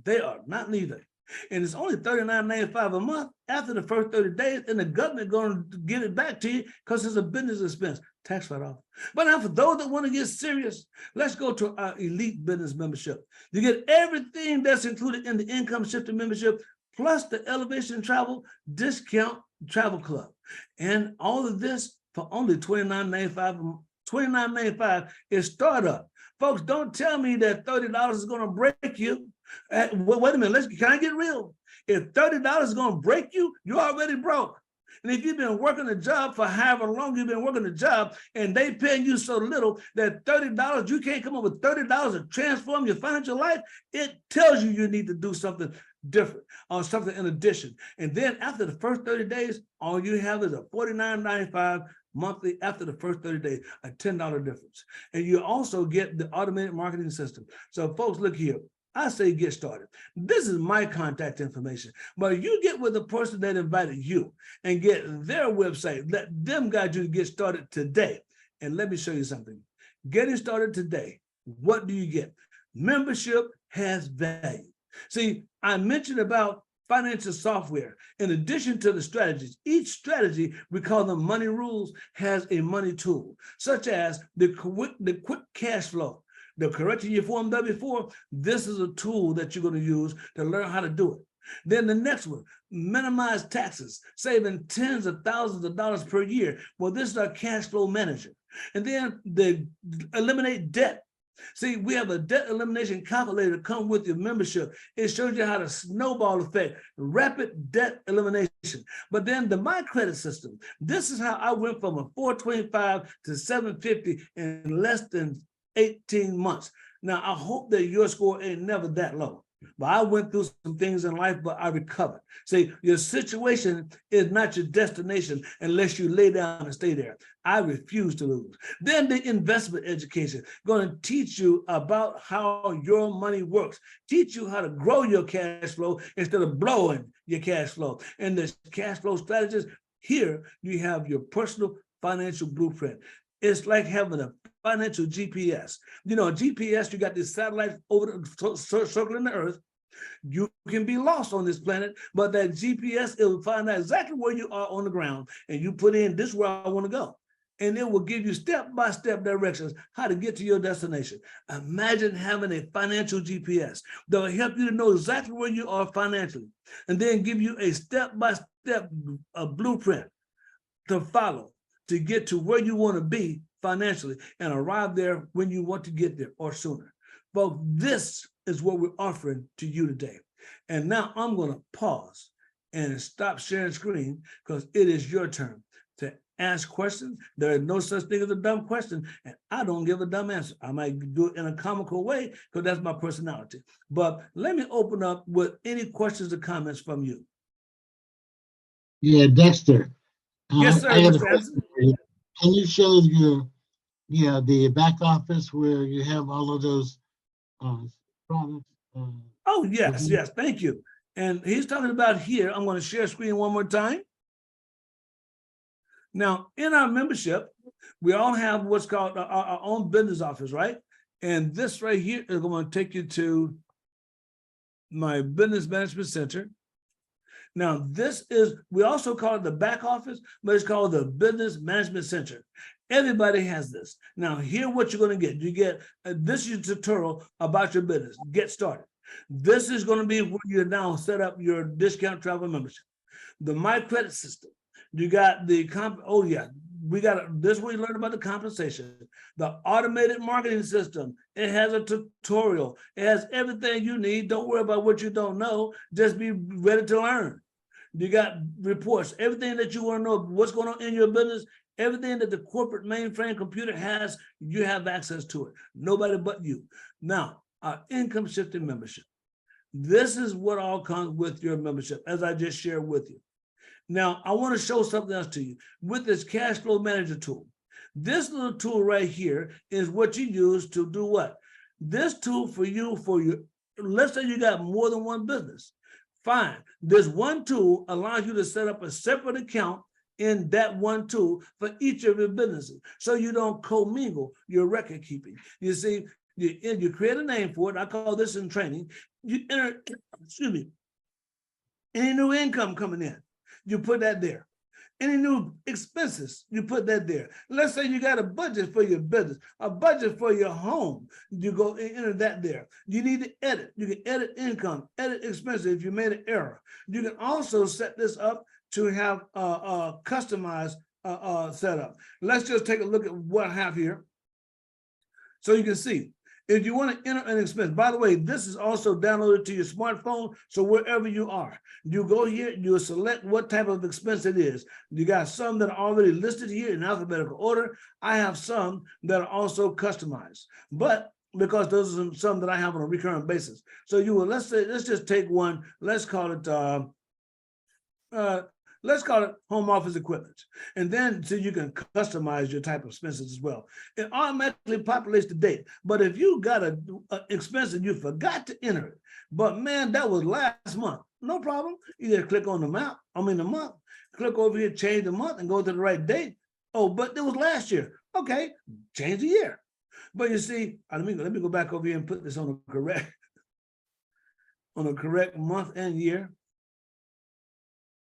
S2: they are not leaving. And it's only $39.95 a month after the first 30 days, and the government going to give it back to you because it's a business expense, tax write-off. But now for those that want to get serious, let's go to our elite business membership. You get everything that's included in the income shifting membership, plus the elevation travel discount travel club. And all of this for only $29.95. $29.95 is startup. Folks, don't tell me that $30 is going to break you. Wait a minute, can I get real? If $30 is going to break you, you're already broke. And if you've been working a job for however long you've been working a job and they paying you so little that $30, you can't come up with $30 to transform your financial life, it tells you need to do something different or something in addition. And then after the first 30 days, all you have is a $49.95 monthly after the first 30 days, a $10 difference. And you also get the automated marketing system. So folks, look here. I say get started. This is my contact information, but you get with the person that invited you and get their website. Let them guide you to get started today. And let me show you something. Getting started today, what do you get? Membership has value. See, I mentioned about financial software. In addition to the strategies, each strategy, we call them money rules, has a money tool, such as the quick cash flow. The correcting your Form W-4, this is a tool that you're going to use to learn how to do it. Then the next one, minimize taxes, saving tens of thousands of dollars per year. Well, this is our cash flow manager. And then the eliminate debt. See, we have a debt elimination calculator come with your membership. It shows you how to snowball effect, rapid debt elimination. But then the My Credit system, this is how I went from a 425 to 750 in less than 18 months. Now, I hope that your score ain't never that low. But I went through some things in life, but I recovered. See, your situation is not your destination unless you lay down and stay there. I refuse to lose. Then the investment education, going to teach you about how your money works, teach you how to grow your cash flow instead of blowing your cash flow. And the cash flow strategist, here you have your personal financial blueprint. It's like having a financial GPS. You know, GPS, you got these satellites over circling the earth. You can be lost on this planet, but that GPS, it will find out exactly where you are on the ground, and you put in, this is where I want to go. And it will give you step-by-step directions how to get to your destination. Imagine having a financial GPS that will help you to know exactly where you are financially, and then give you a step-by-step blueprint to follow to get to where you want to be financially and arrive there when you want to get there or sooner. Folks, this is what we're offering to you today. And now I'm going to pause and stop sharing screen because it is your turn to ask questions. There is no such thing as a dumb question, and I don't give a dumb answer. I might do it in a comical way because that's my personality. But let me open up with any questions or comments from you.
S3: Yeah, Dexter.
S2: Yes, sir,
S3: I got a
S2: Mr.
S3: question
S2: Anderson.
S3: for you. Can you show the back office where you have all of those products?
S2: Oh, yes, yes, thank you. And he's talking about here, I'm going to share screen one more time. Now, in our membership, we all have what's called our own business office, right? And this right here is going to take you to my business management center. Now, this is, we also call it the back office, but it's called the business management center. Everybody has this. Now, here what you're going to get. You get, this is a tutorial about your business. Get started. This is going to be where you now set up your discount travel membership. The My Credit system. You got the, we got, this is where you learn about the compensation. The automated marketing system. It has a tutorial. It has everything you need. Don't worry about what you don't know. Just be ready to learn. You got reports, everything that you want to know, what's going on in your business, everything that the corporate mainframe computer has, you have access to it. Nobody but you. Now, our income shifting membership. This is what all comes with your membership, as I just shared with you. Now, I want to show something else to you with this cash flow manager tool. This little tool right here is what you use to do what? This tool for you, let's say you got more than one business. Fine. This one tool allows you to set up a separate account in that one tool for each of your businesses, so you don't commingle your record keeping. You see, you create a name for it. I call this in training. You enter, excuse me, any new income coming in, you put that there. Any new expenses, you put that there. Let's say you got a budget for your business, a budget for your home, you go and enter that there. You need to edit. You can edit income, edit expenses if you made an error. You can also set this up to have a customized setup. Let's just take a look at what I have here. So you can see, if you want to enter an expense, by the way, this is also downloaded to your smartphone. So wherever you are, you go here, you select what type of expense it is. You got some that are already listed here in alphabetical order. I have some that are also customized, but because those are some that I have on a recurrent basis. So you will, let's just take one, let's call it home office equipment. And then so you can customize your type of expenses as well. It automatically populates the date. But if you got an expense and you forgot to enter it, but man, that was last month, no problem. You just click on the month, click over here, change the month and go to the right date. Oh, but it was last year. Okay, change the year. But you see, let me go back over here and put this on a correct month and year.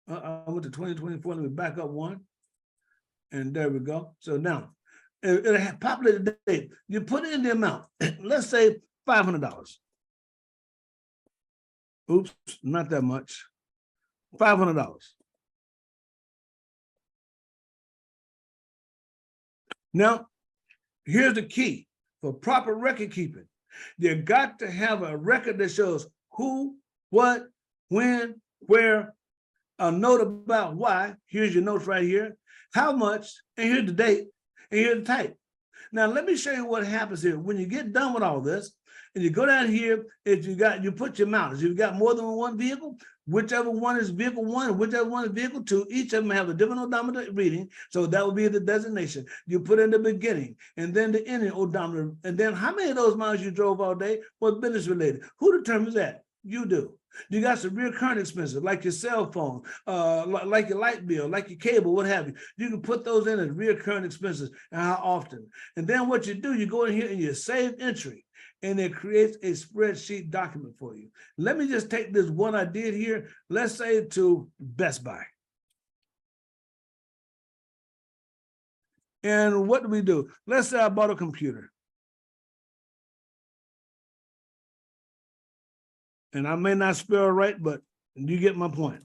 S2: I went to 2024. Let me back up one. And there we go. So now it populated the date. You put in the amount. Let's say $500. Oops, not that much. $500. Now, here's the key for proper record keeping. You got to have a record that shows who, what, when, where, a note about why. Here's your notes right here. How much, and here's the date, and here's the type. Now, let me show you what happens here. When you get done with all this, and you go down here, if you put your mileage. If you've got more than one vehicle, whichever one is vehicle one, whichever one is vehicle two, each of them have a different odometer reading. So that will be the designation. You put in the beginning and then the ending odometer. And then how many of those miles you drove all day was business related? Who determines that? You do. You got some recurrent expenses like your cell phone, like your light bill, like your cable, what have you. You can put those in as recurrent expenses and how often. And then what you do, you go in here and you save entry. And it creates a spreadsheet document for you. Let me just take this one I did here. Let's say to Best Buy. And what do we do? Let's say I bought a computer. And I may not spell it right, but you get my point.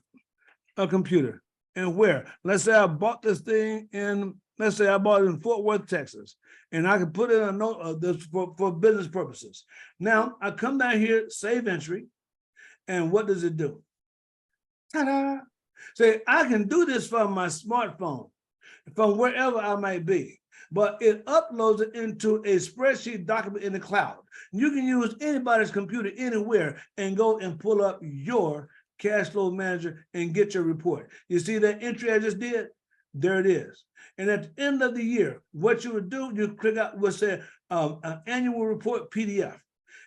S2: A computer. And where? Let's say I bought this thing in, let's say I bought it in Fort Worth, Texas. And I can put in a note of this for business purposes. Now I come down here, save entry, and what does it do? Ta-da! Say, I can do this from my smartphone, from wherever I might be, but it uploads it into a spreadsheet document in the cloud. You can use anybody's computer anywhere and go and pull up your cash flow manager and get your report. You see that entry I just did? There it is. And at the end of the year, what you would do, you click out what's an annual report PDF.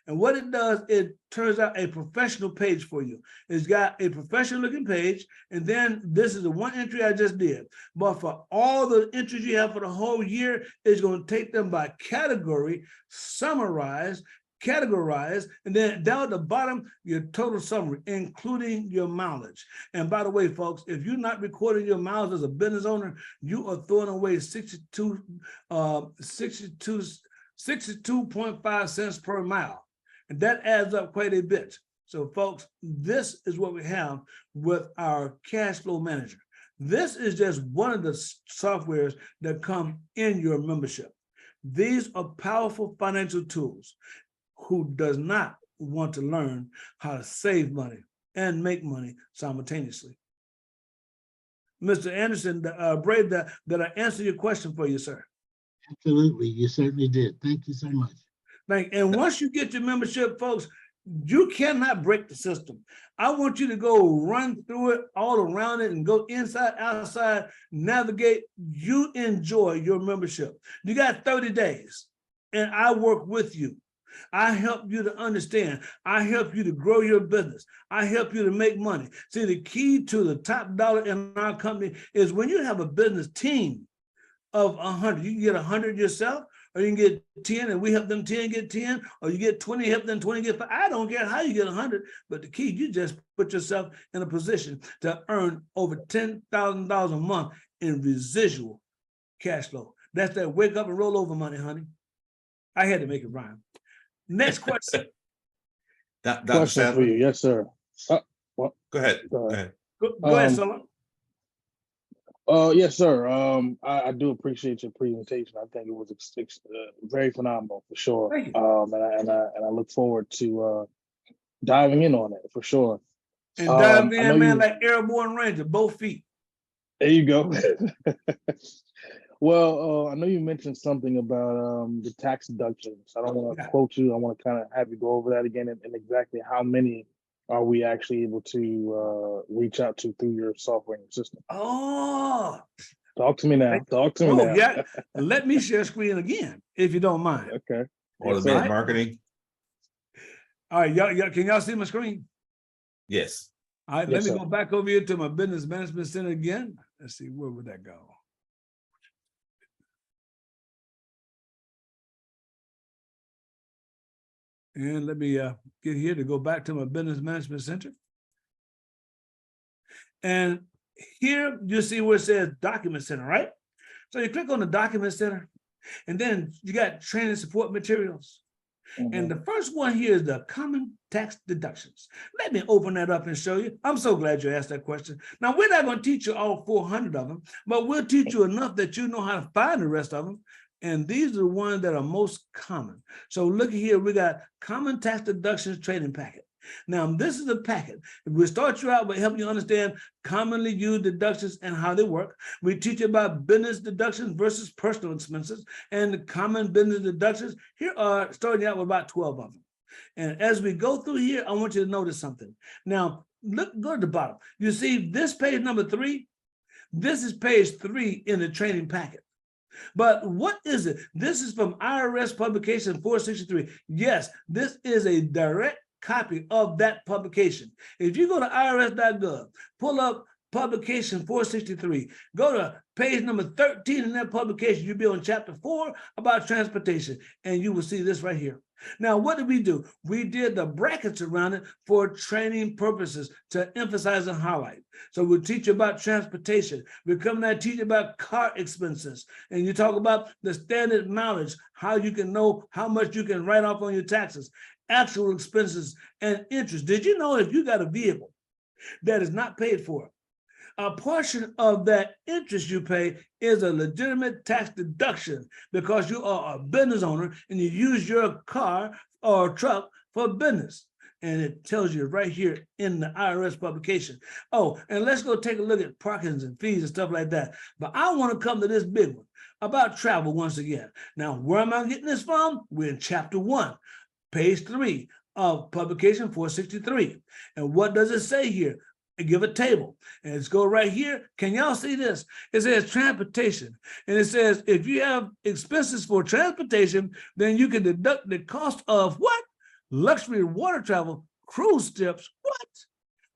S2: And what it does, it turns out a professional page for you. It's got a professional looking page. And then this is the one entry I just did. But for all the entries you have for the whole year, it's going to take them by category, summarize, categorize, and then down at the bottom, your total summary, including your mileage. And by the way, folks, if you're not recording your miles as a business owner, you are throwing away 62.5 cents per mile. And that adds up quite a bit. So folks, this is what we have with our cash flow manager. This is just one of the softwares that come in your membership. These are powerful financial tools. Who does not want to learn how to save money and make money simultaneously? Mr. Anderson, Brave, that I answered your question for you, sir.
S3: Absolutely, you certainly did. Thank you so much.
S2: And once you get your membership, folks, you cannot break the system. I want you to go run through it, all around it, and go inside, outside, navigate. You enjoy your membership. You got 30 days, and I work with you. I help you to understand. I help you to grow your business. I help you to make money. See, the key to the top dollar in our company is when you have a business team of 100, you can get 100 yourself, or you can get 10 and we help them 10 get 10, or you get 20, help them 20 get 5. I don't care how you get 100, but the key, you just put yourself in a position to earn over $10,000 a month in residual cash flow. That's that wake up and roll over money, honey. I had to make it rhyme. Next question.
S4: Dr.
S5: Question for you.
S4: Sadler,
S5: Yes, sir.
S4: go ahead. Go ahead.
S2: Go ahead, Solon.
S5: Yes, sir. I do appreciate your presentation. I think it was very phenomenal for sure.
S2: Thank you.
S5: And I look forward to diving in on it for sure.
S2: And dive
S5: I know
S2: in, man,
S5: you.
S2: like Airborne Ranger, both feet.
S5: There you go. Well, I know you mentioned something about the tax deductions. I don't want to
S2: Yeah.
S5: quote you. I want to kind of have you go over that again and exactly how many are we actually able to reach out to through your software and your system.
S2: Oh,
S5: Talk to me now. Talk to me
S2: oh
S5: now.
S2: yeah. Let me share screen again, if you don't mind.
S5: Okay.
S4: Or
S5: Yes,
S4: the
S5: sir.
S4: bid marketing.
S2: All right, y'all, can y'all see my screen?
S4: Yes.
S2: All right,
S5: Yes,
S2: let me
S5: sir.
S2: go back over here to my business management center again. Let's see, where would that go? And let me get here to go back to my business management center. And here you see where it says document center, right? So you click on the document center, and then you got training support materials.
S5: Mhm.
S2: And the first one here is the common tax deductions. Let me open that up and show you. I'm so glad you asked that question. Now, we're not going to teach you all 400 of them, but we'll teach you enough that you know how to find the rest of them. And these are the ones that are most common. So look here, we got common tax deductions training packet. Now, this is a packet. We'll start you out by helping you understand commonly used deductions and how they work. We teach you about business deductions versus personal expenses and the common business deductions. Here are starting out with about 12 of them. And as we go through here, I want you to notice something. Now, look, go to the bottom. You see this page number 3? This is page 3 in the training packet. But what is it? This is from IRS publication 463. Yes, this is a direct copy of that publication. If you go to irs.gov, pull up publication 463, go to page number 13 in that publication, you'll be on chapter 4 about transportation, and you will see this right here. Now, what did we do? We did the brackets around it for training purposes to emphasize and highlight. So we'll teach you about transportation. We'll come and teach you about car expenses. And you talk about the standard mileage, how you can know how much you can write off on your taxes, actual expenses, and interest. Did you know if you got a vehicle that is not paid for, a portion of that interest you pay is a legitimate tax deduction because you are a business owner and you use your car or truck for business. And it tells you right here in the IRS publication. Oh, and let's go take a look at parkings and fees and stuff like that. But I want to come to this big one about travel once again. Now, where am I getting this from? We're in chapter 1, page 3 of publication 463. And what does it say here? Give a table, and let's go right here. Can y'all see this? It says transportation, and it says if you have expenses for transportation, then you can deduct the cost of what? Luxury water travel, cruise trips. What?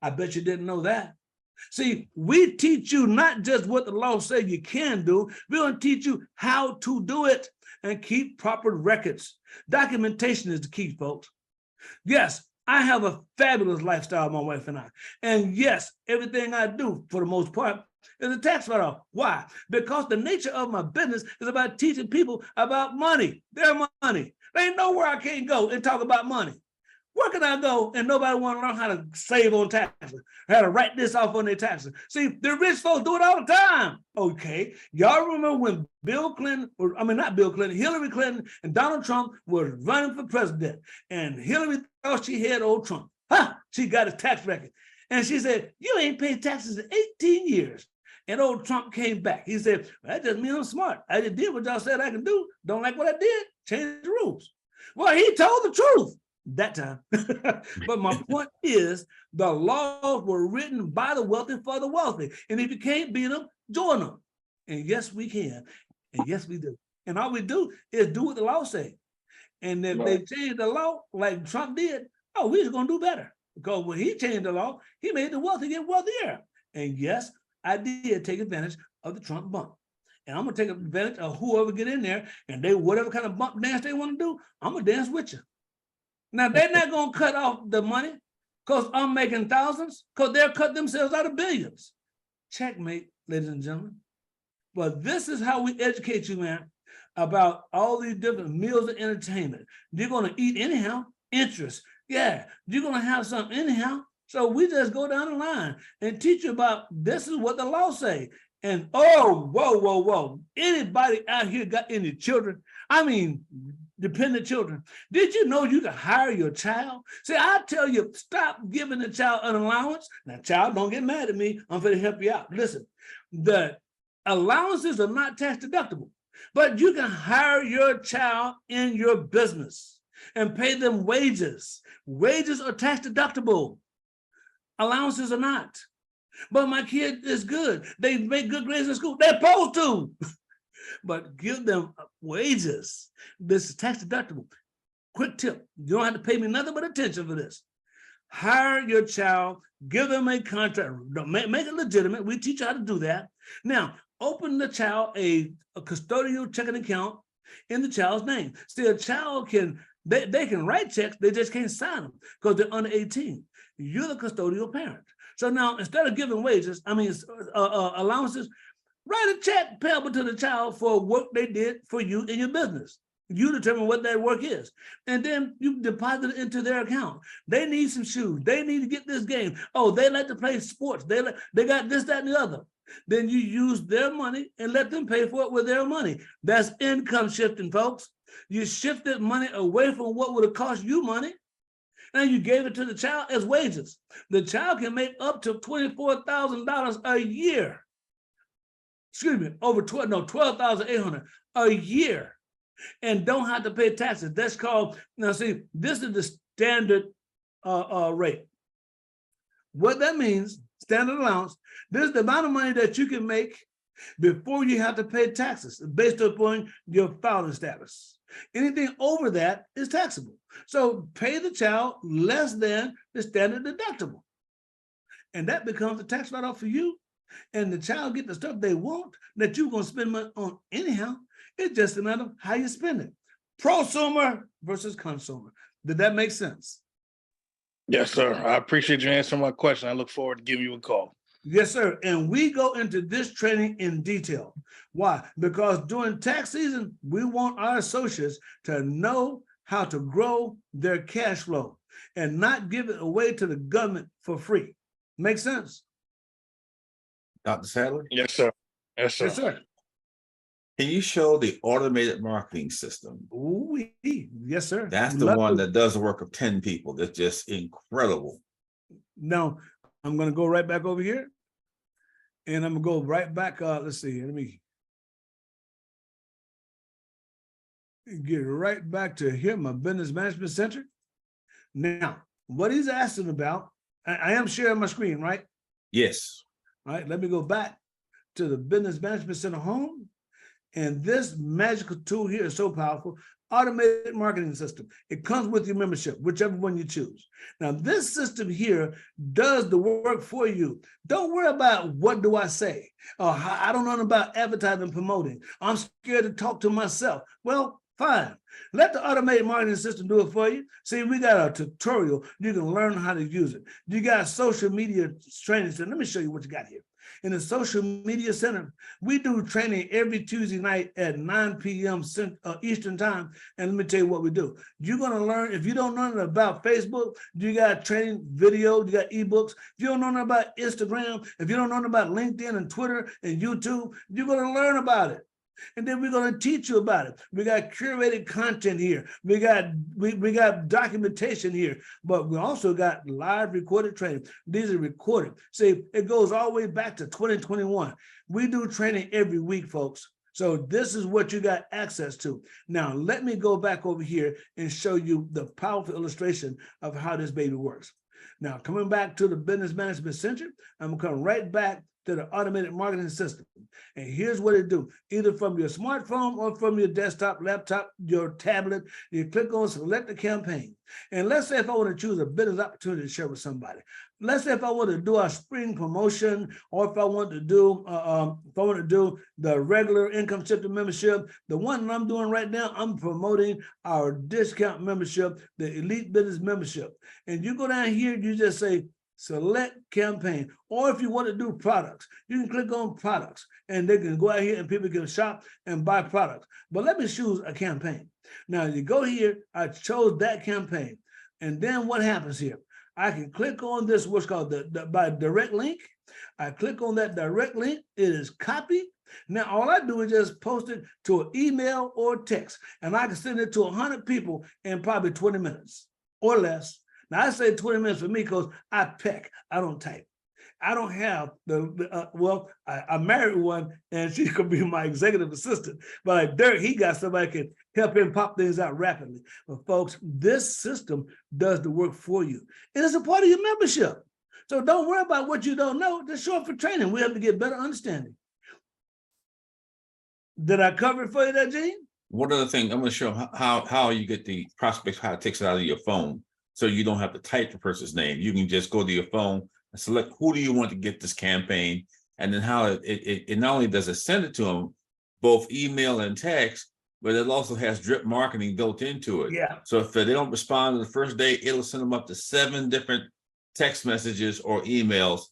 S2: I bet you didn't know that. See, we teach you not just what the law says you can do, we're going to teach you how to do it and keep proper records. Documentation is the key, folks. Yes, I have a fabulous lifestyle, my wife and I. And yes, everything I do, for the most part, is a tax write-off. Why? Because the nature of my business is about teaching people about money, their money. There ain't nowhere I can't go and talk about money. Where can I go and nobody want to learn how to save on taxes, how to write this off on their taxes? See, the rich folks do it all the time. Okay, y'all remember when Bill Clinton, or I mean not Bill Clinton, Hillary Clinton and Donald Trump were running for president, and Hillary thought she had old Trump. She got his tax record, and she said, "You ain't paid taxes in 18 years." And old Trump came back. He said, "That doesn't mean I'm smart. I just did what y'all said I can do. Don't like what I did, change the rules." Well, he told the truth that time. But my point is, the laws were written by the wealthy for the wealthy. And if you can't beat them, join them. And yes, we can. And yes, we do. And all we do is do what the law says. And if they change the law like Trump did, oh, we're just going to do better. Because when he changed the law, he made the wealthy get wealthier. And yes, I did take advantage of the Trump bump. And I'm going to take advantage of whoever get in there and they, whatever kind of bump dance they want to do, I'm going to dance with you. Now, they're not going to cut off the money because I'm making thousands, because they'll cut themselves out of billions. Checkmate, ladies and gentlemen. But this is how we educate you, man, about all these different meals of entertainment. You're going to eat anyhow, interest. Yeah, you're going to have something anyhow. So we just go down the line and teach you about this is what the law say. And oh, whoa. Anybody out here got any children? I mean, dependent children. Did you know you can hire your child? See, I tell you, stop giving the child an allowance. Now, child, don't get mad at me. I'm going to help you out. Listen, the allowances are not tax deductible, but you can hire your child in your business and pay them wages. Wages are tax deductible. Allowances are not. But my kid is good. They make good grades in school. They're supposed to. But give them wages. This is tax deductible. Quick tip. You don't have to pay me nothing but attention for this. Hire your child. Give them a contract. Make it legitimate. We teach you how to do that. Now, open the child a custodial checking account in the child's name. See, a child can, they can write checks. They just can't sign them because they're under 18. You're the custodial parent. So now, instead of giving wages, allowances, write a check payable to the child for work they did for you in your business. You determine what that work is. And then you deposit it into their account. They need some shoes. They need to get this game. Oh, they like to play sports. They got this, that, and the other. Then you use their money and let them pay for it with their money. That's income shifting, folks. You shifted money away from what would have cost you money, and you gave it to the child as wages. The child can make up to $24,000 a year. Excuse me, over $12,800 a year, and don't have to pay taxes. That's called, now see, this is the standard rate. What that means, standard allowance, this is the amount of money that you can make before you have to pay taxes based upon your filing status. Anything over that is taxable. So pay the child less than the standard deductible. And that becomes a tax write-off for you. And the child get the stuff they want that you're going to spend money on anyhow. It's just a matter of how you spend it. Prosumer versus consumer. Did that make sense?
S5: Yes, sir. I appreciate you answering my question. I look forward to giving you a call.
S2: Yes, sir. And we go into this training in detail. Why? Because during tax season, we want our associates to know how to grow their cash flow and not give it away to the government for free. Make sense?
S4: Dr. Sadler,
S5: Yes, sir. Yes, sir.
S2: Yes, sir.
S4: can you show the automated marketing system?
S2: Ooh, yes, sir.
S4: That's the one that does the work of 10 people. That's just incredible.
S2: Now, I'm going to go right back over here. And I'm going to go right back. Let's see. Let me get right back to here, my Business Management Center. Now, what he's asking about, I am sharing my screen, right?
S4: Yes.
S2: All right, let me go back to the Business Management Center home. And this magical tool here is so powerful. Automated marketing system. It comes with your membership, whichever one you choose. Now, this system here does the work for you. Don't worry about what do I say. I don't know about advertising and promoting. I'm scared to talk to myself. Well, fine. Let the automated marketing system do it for you. See, we got a tutorial. You can learn how to use it. You got social media training. So let me show you what you got here. In the Social Media Center, we do training every Tuesday night at 9 p.m. Eastern time. And let me tell you what we do. You're going to learn, if you don't know anything about Facebook, you got training video, you got ebooks. If you don't know anything about Instagram, if you don't know anything about LinkedIn and Twitter and YouTube, you're going to learn about it. And then we're going to teach you about it. We got curated content here. We got documentation here, but we also got live recorded training. These are recorded. See, it goes all the way back to 2021. We do training every week, folks. So this is what you got access to. Now, let me go back over here and show you the powerful illustration of how this baby works. Now, coming back to the Business Management Center, I'm going to come right back to the automated marketing system. And here's what it do. Either from your smartphone or from your desktop, laptop, your tablet, you click on select the campaign. And let's say if I want to choose a business opportunity to share with somebody. Let's say if I want to do our spring promotion, or if I want to do the regular income shifting membership, the one that I'm doing right now, I'm promoting our discount membership, the Elite Business membership. And you go down here, you just say, select campaign. Or if you want to do products, you can click on products and they can go out here and people can shop and buy products. But let me choose a campaign. Now you go here, I chose that campaign. And then what happens here? I can click on this, what's called by direct link, I click on that direct link. It is copied. Now, all I do is just post it to an email or text, and I can send it to 100 people in probably 20 minutes or less. Now, I say 20 minutes for me because I peck, I don't type. I don't have I married one and she could be my executive assistant, but like Dirk, he got somebody can help him pop things out rapidly. But folks, this system does the work for you. And it's a part of your membership. So don't worry about what you don't know. Just show up for training. We have to get better understanding. Did I cover it for you there, Gene?
S4: One other thing, I'm going to show how you get the prospects, how it takes it out of your phone. So you don't have to type the person's name. You can just go to your phone and select who do you want to get this campaign, and then how it not only does it send it to them, both email and text, but it also has drip marketing built into it.
S2: Yeah.
S4: So if they don't respond to the first day, it'll send them up to 7 different text messages or emails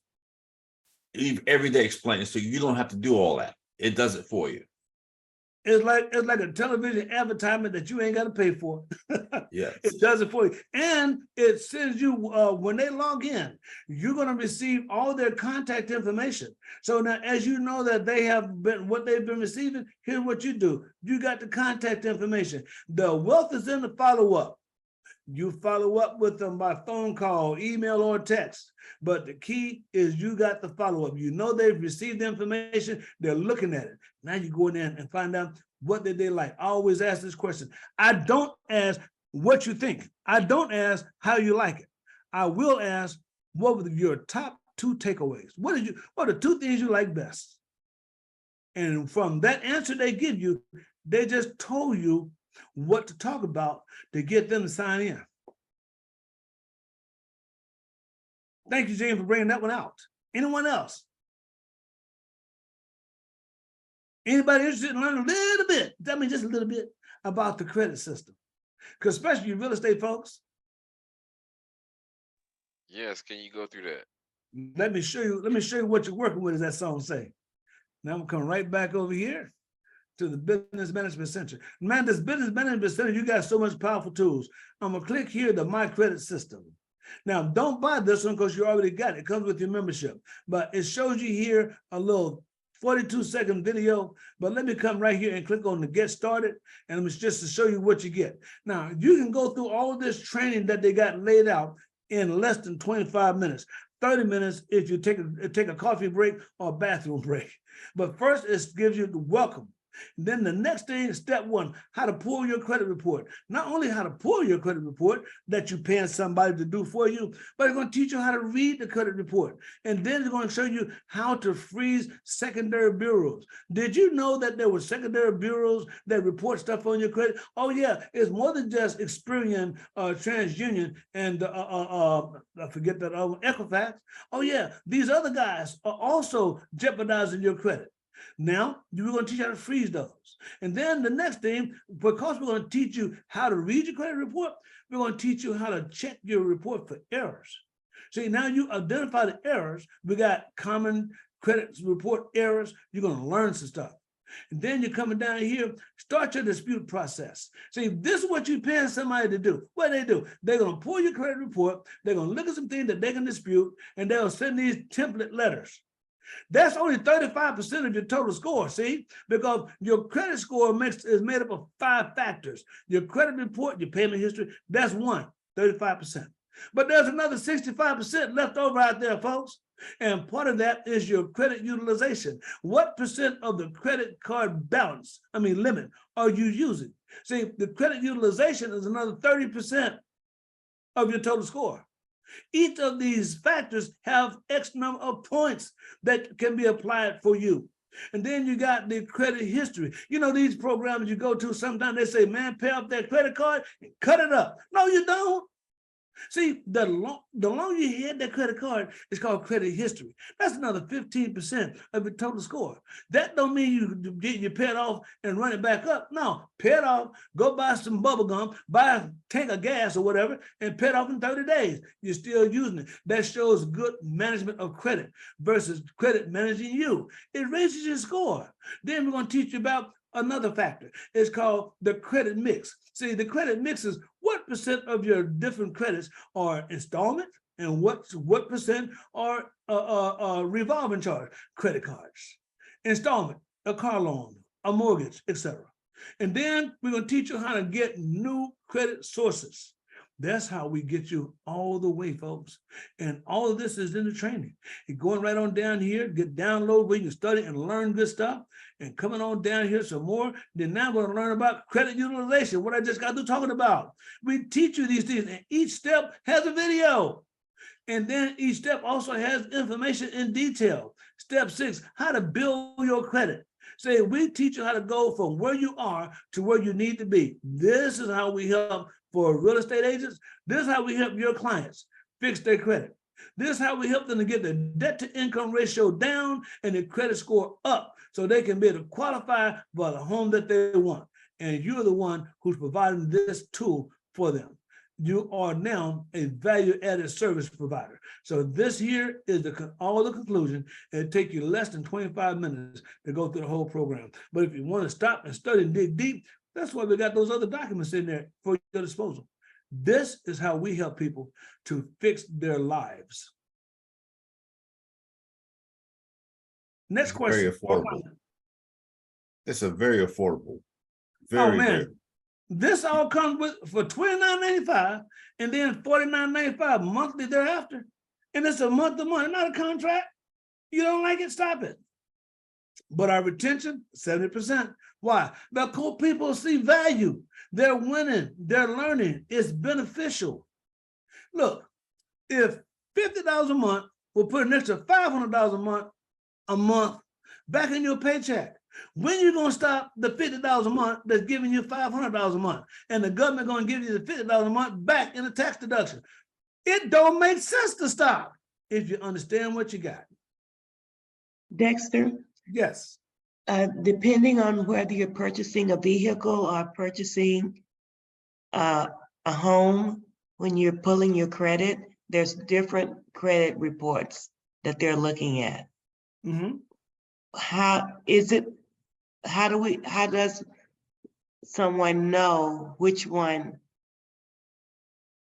S4: every day explaining. So you don't have to do all that. It does it for you.
S2: It's like a television advertisement that you ain't got to pay for.
S4: Yeah.
S2: It does it for you. And it sends you, when they log in, you're going to receive all their contact information. So now, as you know that they have been, what they've been receiving, here's what you do. You got the contact information. The wealth is in the follow-up. You follow up with them by phone call, email, or text. But the key is you got the follow-up. You know they've received the information. They're looking at it. Now you go in there and find out what did they like. I always ask this question. I don't ask what you think. I don't ask how you like it. I will ask what were your top 2 takeaways. What are the 2 things you like best? And from that answer they give you, they just told you what to talk about to get them to sign in. Thank you, James, for bringing that one out. Anyone else? Anybody interested in learning a little bit, I mean just a little bit, about the credit system? Because especially you real estate folks.
S1: Yes, can you go through that?
S2: Let me show you what you're working with, as that song say. Now I'm coming right back over here to the Business Management Center. Man, this Business Management Center, you got so much powerful tools. I'm gonna click here, the My Credit System. Now, don't buy this one because you already got it. It comes with your membership. But it shows you here a little 42-second video. But let me come right here and click on the Get Started. And it's just to show you what you get. Now, you can go through all of this training that they got laid out in less than 25 minutes. 30 minutes if you take a coffee break or a bathroom break. But first, it gives you the welcome. Then the next thing, step 1, how to pull your credit report. Not only how to pull your credit report that you're paying somebody to do for you, but it's going to teach you how to read the credit report. And then it's going to show you how to freeze secondary bureaus. Did you know that there were secondary bureaus that report stuff on your credit? Oh yeah, it's more than just Experian, TransUnion, and I forget that other Equifax. Oh yeah, these other guys are also jeopardizing your credit. Now, we're going to teach you how to freeze those. And then the next thing, because we're going to teach you how to read your credit report, we're going to teach you how to check your report for errors. See, now you identify the errors. We got common credit report errors. You're going to learn some stuff. And then you're coming down here, start your dispute process. See, this is what you're paying somebody to do. What do? They're going to pull your credit report. They're going to look at some things that they can dispute, and they'll send these template letters. That's only 35% of your total score, see? Because your credit score is made up of 5 factors. Your credit report, your payment history, that's 35%. But there's another 65% left over out there, folks. And part of that is your credit utilization. What percent of the credit card balance, limit, are you using? See, the credit utilization is another 30% of your total score. Each of these factors have X number of points that can be applied for you. And then you got the credit history. You know, these programs you go to, sometimes they say, man, pay off that credit card and cut it up. No, you don't. See, the longer you had that credit card, it's called credit history. That's another 15% of your total score. That don't mean you pay it off and run it back up. No, pay it off, go buy some bubble gum, buy a tank of gas or whatever, and pay it off in 30 days. You're still using it. That shows good management of credit versus credit managing you. It raises your score. Then we're going to teach you about another factor. It's called the credit mix. See, the credit mix is what percent of your different credits are installment and what percent are revolving charge, credit cards, installment, a car loan, a mortgage, etc. And then we're going to teach you how to get new credit sources. That's how we get you all the way, folks. And all of this is in the training. You're going right on down here, get download where you can study and learn good stuff. And coming on down here some more, then now we're going to learn about credit utilization, what I just got through talking about. We teach you these things, and each step has a video. And then each step also has information in detail. Step 6, how to build your credit. Say, we teach you how to go from where you are to where you need to be. This is how we help for real estate agents. This is how we help your clients fix their credit. This is how we help them to get the debt to income ratio down and the credit score up so they can be able to qualify for the home that they want. And you're the one who's providing this tool for them. You are now a value-added service provider. So this here is all the conclusion. It'll take you less than 25 minutes to go through the whole program. But if you want to stop and study and dig deep, that's why we got those other documents in there for your disposal. This is how we help people to fix their lives. Next question.
S4: Very affordable. It's a very affordable.
S2: Oh man, this all comes with for $29.95 and then $49.95 monthly thereafter. And it's a month to month, not a contract. You don't like it, stop it. But our retention, 70%. Why? Because people see value. They're winning, they're learning, it's beneficial. Look, if $50 a month will put an extra $500 a month back in your paycheck, when you gonna stop the $50 a month that's giving you $500 a month, and the government gonna give you the $50 a month back in the tax deduction? It don't make sense to stop if you understand what you got.
S6: Dexter,
S2: Yes.
S6: depending on whether you're purchasing a vehicle or purchasing a home, when you're pulling your credit, there's different credit reports that they're looking at.
S2: Mm-hmm.
S6: How does someone know which one?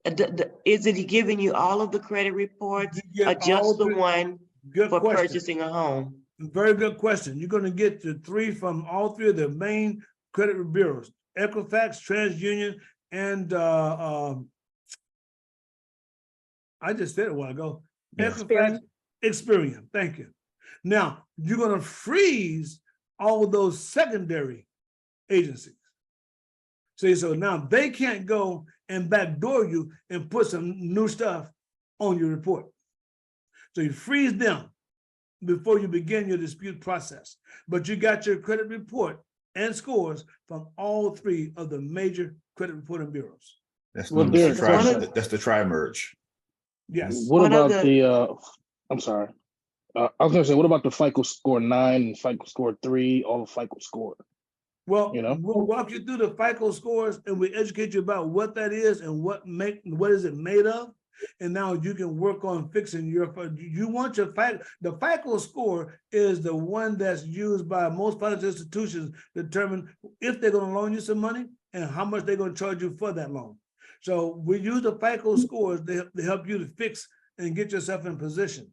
S6: Is it giving you all of the credit reports or just the one for purchasing a home?
S2: Very good question. You're going to get the 3 from all 3 of the main credit bureaus: Equifax, TransUnion, and I just said it a while ago. Equifax, Experian. Thank you. Now you're going to freeze all of those secondary agencies. So now they can't go and backdoor you and put some new stuff on your report. So you freeze them before you begin your dispute process. But you got your credit report and scores from all 3 of the major credit reporting bureaus.
S4: That's
S5: Well,
S4: known as
S5: Derek,
S4: that's the tri-merge.
S2: Yes.
S5: What
S6: One of
S5: about the, I'm sorry. I was gonna say, what about the FICO score 9 and FICO score 3, all the FICO score?
S2: Well,
S5: You know?
S2: we'll walk you through the FICO scores and we educate you about what that is and what is it made of. And now you can work on fixing you want your the FICO score is the one that's used by most financial institutions to determine if they're going to loan you some money and how much they're going to charge you for that loan. So we use the FICO scores to help you to fix and get yourself in position.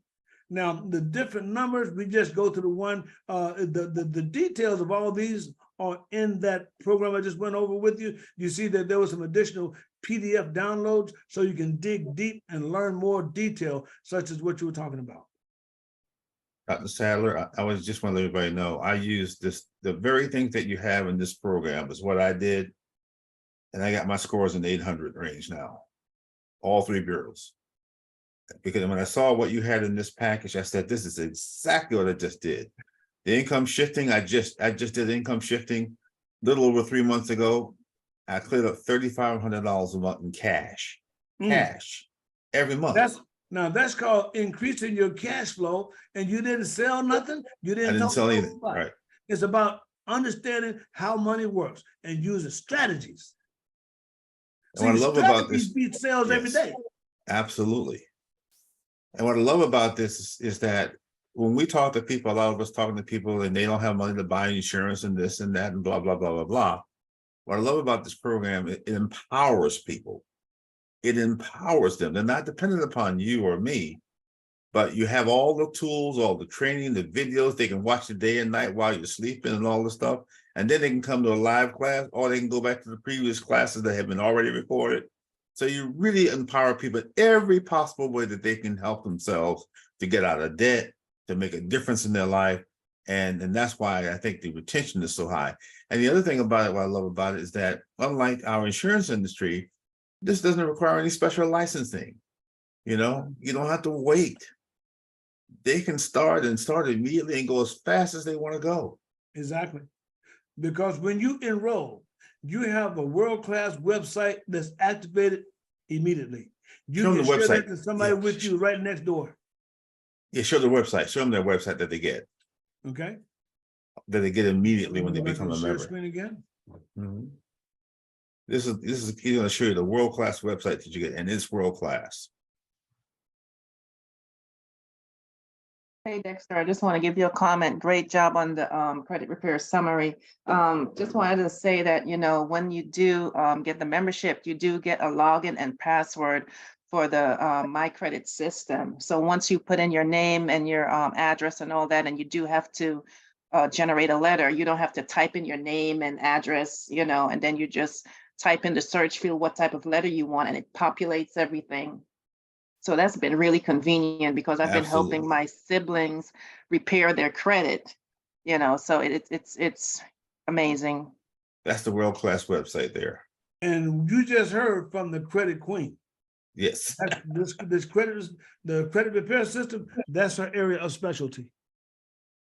S2: Now, the different numbers, we just go to the one, the details of all these are in that program I just went over with you. You see that there was some additional PDF downloads so you can dig deep and learn more detail, such as what you were talking about.
S4: Dr. Sadler, I was just want to let everybody know, I use the very things that you have in this program is what I did. And I got my scores in the 800 range now, all 3 bureaus. Because when I saw what you had in this package, I said, this is exactly what I just did. The income shifting, I just did income shifting a little over 3 months ago. I cleared up $3,500 a month in cash, every month.
S2: That's called increasing your cash flow, and you didn't sell nothing. You didn't,
S4: I didn't sell anything, right?
S2: It's about understanding how money works and using strategies.
S4: And what I love about this,
S2: beat sales every day.
S4: Absolutely. And what I love about this is that when we talk to people, a lot of us talking to people and they don't have money to buy insurance and this and that and blah, blah, blah, blah, blah. What I love about this program, it empowers people. it empowers them. They're not dependent upon you or me, but you have all the tools, all the training, the videos. They can watch it day and night while you're sleeping and all this stuff. And then they can come to a live class, or they can go back to the previous classes that have been already recorded. So you really empower people in every possible way that they can help themselves to get out of debt, to make a difference in their life. And that's why I think the retention is so high. And the other thing about it, what I love about it, is that unlike our insurance industry, this doesn't require any special licensing. You know, you don't have to wait. They can start immediately and go as fast as they want to go.
S2: Exactly. Because when you enroll, you have a world-class website that's activated immediately. You
S4: Show them
S2: can
S4: the
S2: share that
S4: website.
S2: to somebody
S4: Yeah.
S2: with you right next door.
S4: Yeah, show the website. Show them their website that they get immediately when they
S2: Go back
S4: become
S2: and
S4: a
S2: share
S4: member.
S2: screen again.
S4: Mhm. This is he's going to show you the world-class website that you get, and it's world-class.
S7: Hey Dexter, I just want to give you a comment. Great job on the credit repair summary. Just wanted to say that, you know, when you do get the membership, you do get a login and password for the My Credit system. So once you put in your name and your address and all that, and you do have to generate a letter, you don't have to type in your name and address, you know, and then you just type in the search field what type of letter you want, and it populates everything. So that's been really convenient because I've been helping
S4: Absolutely.
S7: my siblings repair their credit, you know, so it's amazing.
S4: That's the world-class website there.
S2: And you just heard from the credit queen.
S4: Yes.
S2: This credit, the credit repair system, that's her area of specialty.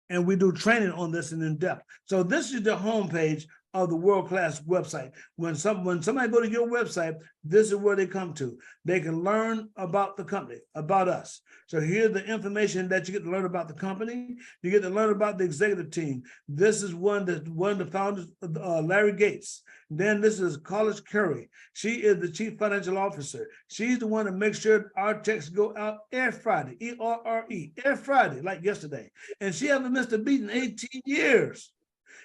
S2: And we do training on this and in depth. So this is the homepage of the world-class website. When somebody go to your website, this is where they come to. They can learn about the company, about us. So here's the information that you get to learn about the company. You get to learn about the executive team. This is one of the founders, Larry Gates. Then this is Carlos Curry. She is the chief financial officer. She's the one that makes sure our checks go out every Friday, ERRE, every Friday, like yesterday. And she hasn't missed a beat in 18 years.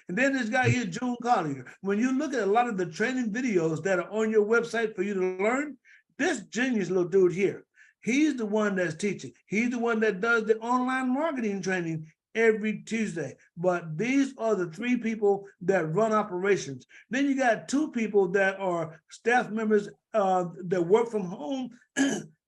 S2: And then this guy here, June Collier. When you look at a lot of the training videos that are on your website for you to learn, this genius little dude here, he's the one that's teaching. He's the one that does the online marketing training every Tuesday. But these are the three people that run operations. Then you got two people that are staff members that work from home,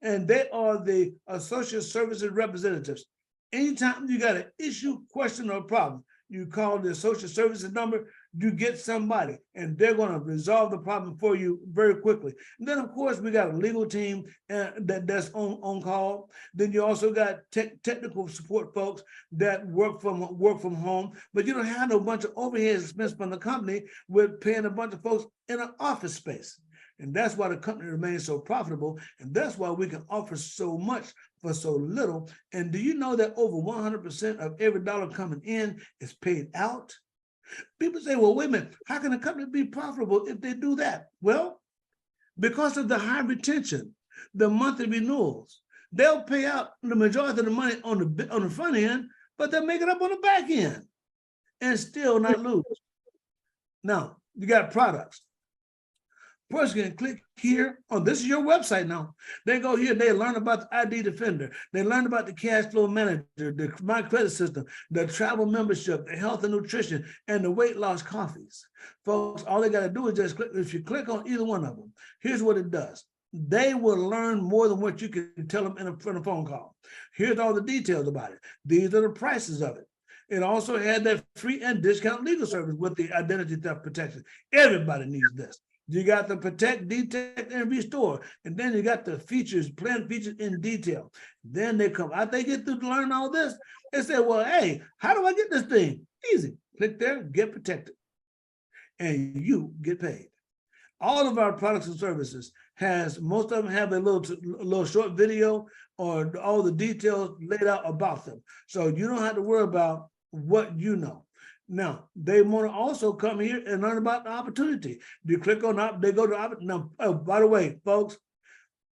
S2: and they are the associate services representatives. Anytime you got an issue, question, or problem, you call the social services number, you get somebody, and they're going to resolve the problem for you very quickly. And then, of course, we got a legal team that's on call. Then you also got technical support folks that work from home, but you don't have no bunch of overhead expense from the company with paying a bunch of folks in an office space. And that's why the company remains so profitable, and that's why we can offer so much for so little. And do you know that over 100% of every dollar coming in is paid out? People say, well, wait a minute, how can a company be profitable if they do that? Well, because of the high retention, the monthly renewals, they'll pay out the majority of the money on the front end, but they'll make it up on the back end and still not lose. Now, you got products. Person can click here. Oh, this is your website now. They go here, they learn about the ID Defender. They learn about the cash flow manager, the My Credit system, the travel membership, the health and nutrition, and the weight loss coffees. Folks, all they got to do is just click. If you click on either one of them, here's what it does. They will learn more than what you can tell them in a phone call. Here's all the details about it. These are the prices of it. It also had that free and discount legal service with the identity theft protection. Everybody needs this. You got the protect, detect, and restore. And then you got the features, plan features in detail. Then they come, after they get to learn all this, they say, well, hey, how do I get this thing? Easy. Click there, get protected. And you get paid. All of our products and services most of them have a little short video or all the details laid out about them. So you don't have to worry about what you know. Now, they want to also come here and learn about the opportunity. You click on that, they go to, now, oh, by the way, folks,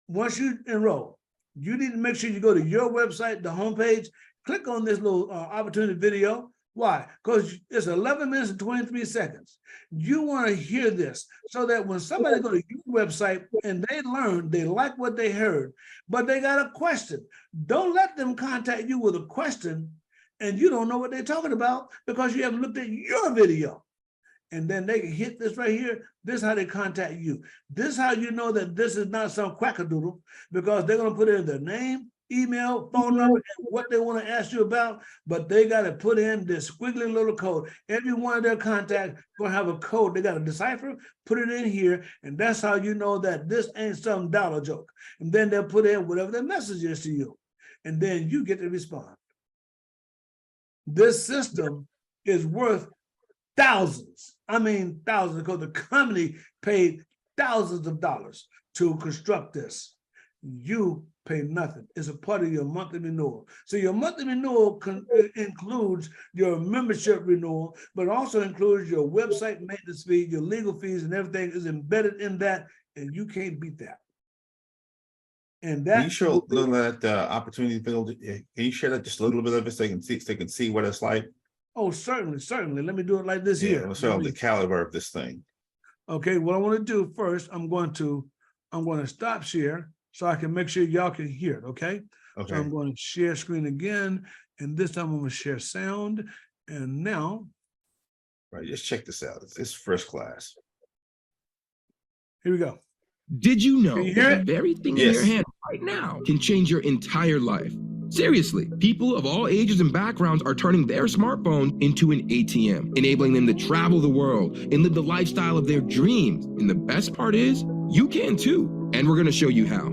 S2: once you enroll, you need to make sure you go to your website, the homepage, click on this little opportunity video. Why? Because it's 11 minutes and 23 seconds. You want to hear this so that when somebody go to your website and they learn, they like what they heard, but they got a question. Don't let them contact you with a question and you don't know what they're talking about because you haven't looked at your video. And then they can hit this right here. This is how they contact you. This is how you know that this is not some quackadoodle, because they're going to put in their name, email, phone number, and what they want to ask you about, but they got to put in this squiggly little code. Every one of their contacts going to have a code. They got to decipher, put it in here, and that's how you know that this ain't some dollar joke. And then they'll put in whatever their message is to you, and then you get to respond. This system is worth thousands. I mean thousands, because the company paid thousands of dollars to construct this. You pay nothing. It's a part of your monthly renewal. So your monthly renewal includes your membership renewal, but also includes your website maintenance fee, your legal fees, and everything is embedded in that, and you can't beat that. And that
S4: Can you show a little of that opportunity build? Can you share that just a little bit of it so they can see what it's like?
S2: Oh, certainly, certainly. Let me do it like this
S4: Yeah,
S2: here.
S4: let's show them the caliber of this thing.
S2: Okay, what I want to do first, I'm going to stop share so I can make sure y'all can hear it, okay? So
S4: Okay.
S2: I'm going to share screen again, and this time I'm going to share sound. And now,
S4: Right, just check this out. It's first class.
S2: here we go.
S8: Did you know
S2: Can you hear
S8: that
S2: it?
S8: the very thing in your
S4: Yes.
S8: hand right now can change your entire life? Seriously, people of all ages and backgrounds are turning their smartphone into an ATM, enabling them to travel the world and live the lifestyle of their dreams. And the best part is, you can too. And we're going to show you how.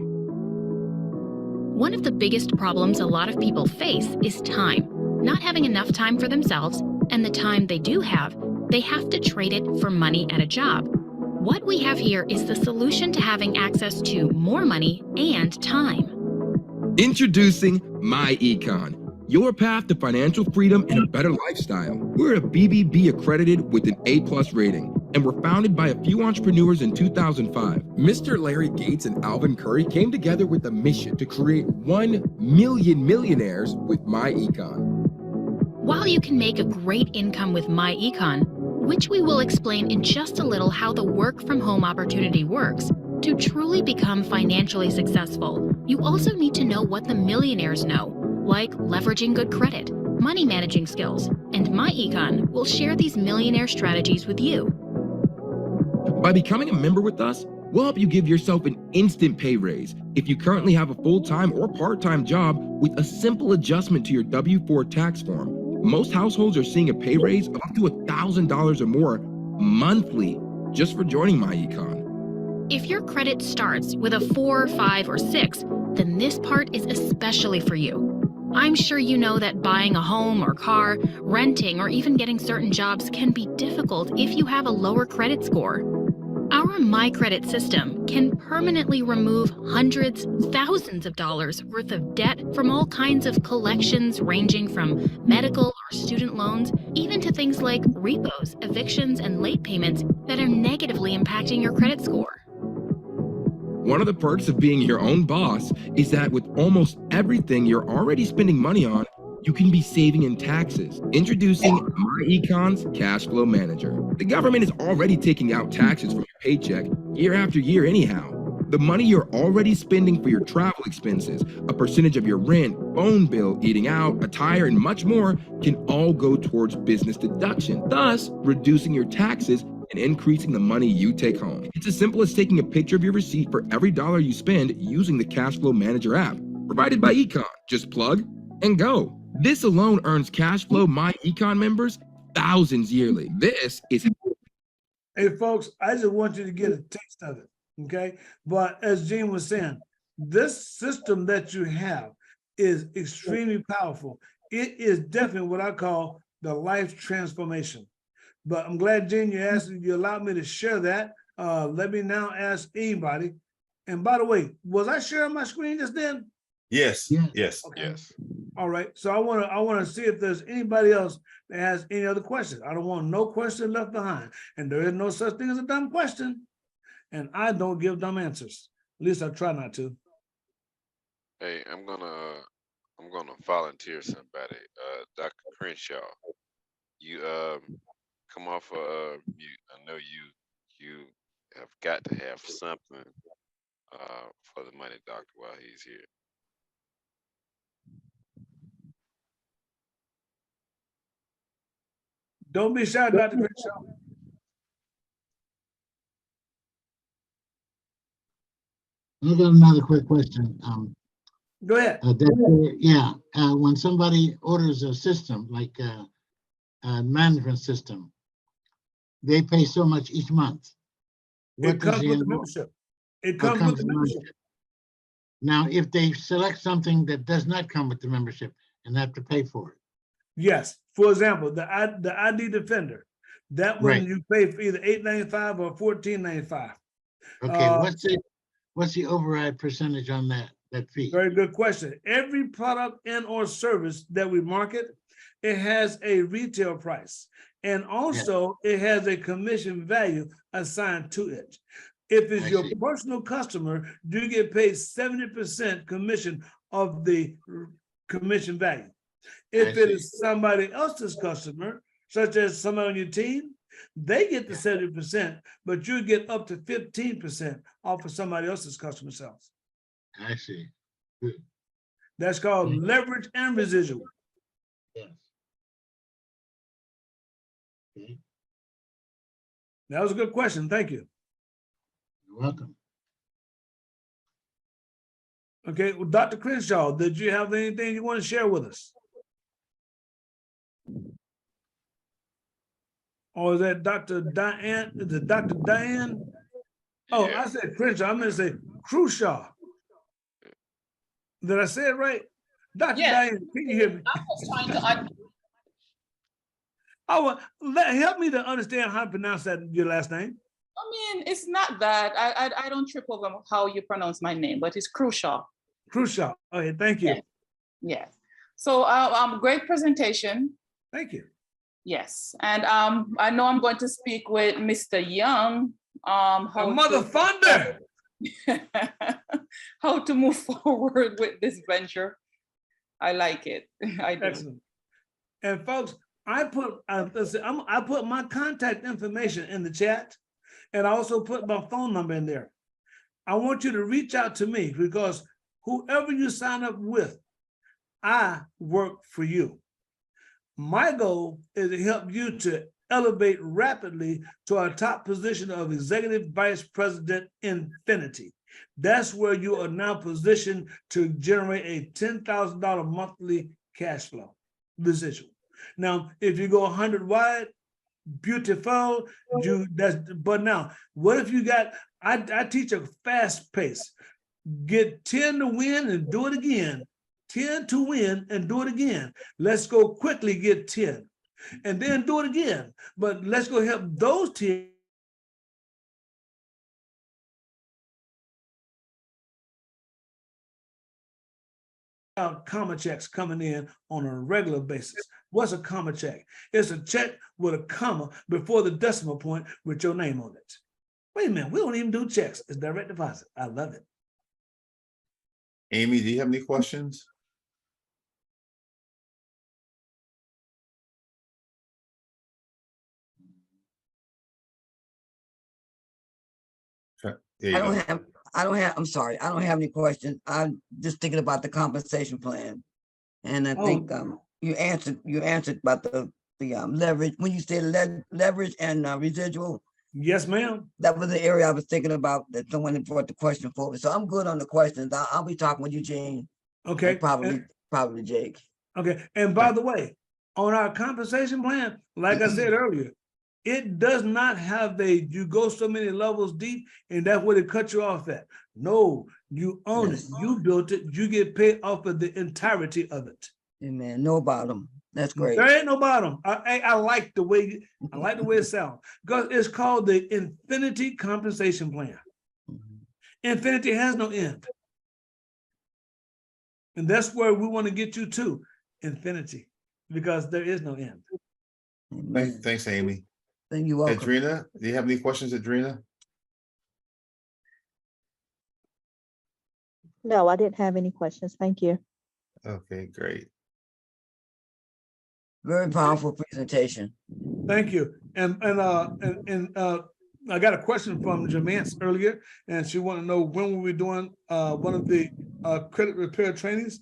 S9: One of the biggest problems a lot of people face is time. Not having enough time for themselves, and the time they do have, they have to trade it for money at a job. What we have here is the solution to having access to more money and time.
S8: Introducing MyEcon, your path to financial freedom and a better lifestyle. We're a BBB accredited with an A+ rating, and were founded by a few entrepreneurs in 2005. Mr. Larry Gates and Alvin Curry came together with a mission to create 1 million millionaires with MyEcon.
S9: While you can make a great income with MyEcon, which we will explain in just a little how the work from home opportunity works, to truly become financially successful, you also need to know what the millionaires know, like leveraging good credit, money managing skills, and MyEcon will share these millionaire strategies with you.
S8: By becoming a member with us, we'll help you give yourself an instant pay raise if you currently have a full-time or part-time job with a simple adjustment to your W-4 tax form. Most households are seeing a pay raise of up to $1,000 or more monthly just for joining MyEcon.
S9: If your credit starts with a 4, 5, or 6, then this part is especially for you. I'm sure you know that buying a home or car, renting, or even getting certain jobs can be difficult if you have a lower credit score. Our MyCredit system can permanently remove hundreds, thousands of dollars worth of debt from all kinds of collections, ranging from medical or student loans, even to things like repos, evictions, and late payments that are negatively impacting your credit score.
S8: One of the perks of being your own boss is that with almost everything you're already spending money on, you can be saving in taxes. Introducing MyEcon's Cash Flow Manager. The government is already taking out taxes from your paycheck year after year anyhow. The money you're already spending for your travel expenses, a percentage of your rent, phone bill, eating out, attire, and much more can all go towards business deduction, thus reducing your taxes and increasing the money you take home. It's as simple as taking a picture of your receipt for every dollar you spend using the Cash Flow Manager app, provided by Econ. Just plug and go. This alone earns Cashflow MyEcon members thousands yearly. This is...
S2: Hey, folks, I just want you to get a taste of it, okay? But as Gene was saying, this system that you have is extremely powerful. It is definitely what I call the life transformation. But I'm glad, Gene, you allowed me to share that. Let me now ask anybody. And by the way, was I sharing my screen just then?
S4: Yes,
S3: Yeah.
S4: yes.
S2: Okay.
S1: Yes.
S2: All right. So I want to see if there's anybody else that has any other questions. I don't want no question left behind. And there is no such thing as a dumb question. And I don't give dumb answers. At least I try not to.
S1: Hey, I'm gonna volunteer somebody. Dr. Crenshaw, you come off mute. I know you have got to have something for the money doctor while he's here.
S2: Don't be shy, Dr. Crenshaw.
S3: I got another quick question.
S2: Go ahead.
S3: When somebody orders a system like a management system, they pay so much each month.
S2: It comes with the membership. It comes with the membership.
S3: Now, if they select something that does not come with the membership and have to pay for it.
S2: Yes. For example, the ID Defender, that one
S3: Right.
S2: you pay for either $8.95 or $14.95.
S3: Okay, what's the override percentage on that fee?
S2: Very good question. Every product and or service that we market, it has a retail price. And also it has a commission value assigned to it. If it's your personal customer, you get paid 70% commission of the commission value. If it is somebody else's customer, such as somebody on your team, they get the 70%, but you get up to 15% off of somebody else's customer sales.
S3: I see. Good.
S2: That's called leverage and residual.
S3: Yes. Okay,
S2: That was a good question. Thank you.
S3: you're welcome.
S2: Okay, well, Dr. Crenshaw, did you have anything you want to share with us? Or is that Dr. Diane? Is it Dr. Diane? Oh,
S1: Yeah.
S2: I said Crenshaw. I'm going to say Crushaw. Did I say it right? Dr.
S10: Yes.
S2: Diane, can you hear me?
S10: I was trying to,
S2: Help me to understand how to pronounce that, your last name.
S10: I mean, it's not that. I don't trip over how you pronounce my name, but it's Crushaw.
S2: Crushaw. Okay, thank you.
S10: Yes. Yes. So great presentation.
S2: Thank you.
S10: Yes. And I know I'm going to speak with Mr. Young.
S2: A mother funder.
S10: How to move forward with this venture. I like it. I do.
S2: Excellent. And folks, I put my contact information in the chat, and I also put my phone number in there. I want you to reach out to me because whoever you sign up with, I work for you. My goal is to help you to elevate rapidly to our top position of Executive Vice President Infinity. That's where you are now positioned to generate a $10,000 monthly cash flow residual. Now, if you go 100 wide, beautiful. But now, what if you got? I teach a fast pace. Get 10 to win and do it again. 10 to win and do it again. Let's go quickly get 10 and then do it again. But let's go help those 10 comma checks coming in on a regular basis. What's a comma check? It's a check with a comma before the decimal point with your name on it. Wait a minute, we don't even do checks. It's direct deposit. I love it.
S4: Amy, do you have any questions? There you go.
S11: I'm sorry, I don't have any questions. I'm just thinking about the compensation plan. And I think you answered about the leverage, when you said leverage and residual.
S2: Yes, ma'am.
S11: That was the area I was thinking about that someone brought the question forward. So I'm good on the questions. I'll be talking with Eugene.
S2: Okay.
S11: And probably Jake.
S2: Okay. And by the way, on our compensation plan, like I said earlier, it does not have you go so many levels deep and that's where they cut you off at. No, you own it. You built it. You get paid off of the entirety of it.
S11: Amen. No bottom. That's great.
S2: There ain't no bottom. I like the way it sounds because it's called the Infinity Compensation Plan. Infinity has no end. And that's where we want to get you to, infinity, because there is no end.
S4: Thanks, Amy.
S11: Thank you. Welcome.
S4: Adrena, do you have any questions, Adrena?
S12: No, I didn't have any questions. Thank you.
S4: Okay, great.
S11: Very powerful presentation.
S2: Thank you. And I got a question from Jamance earlier, and she wanted to know when we'll be doing one of the credit repair trainings.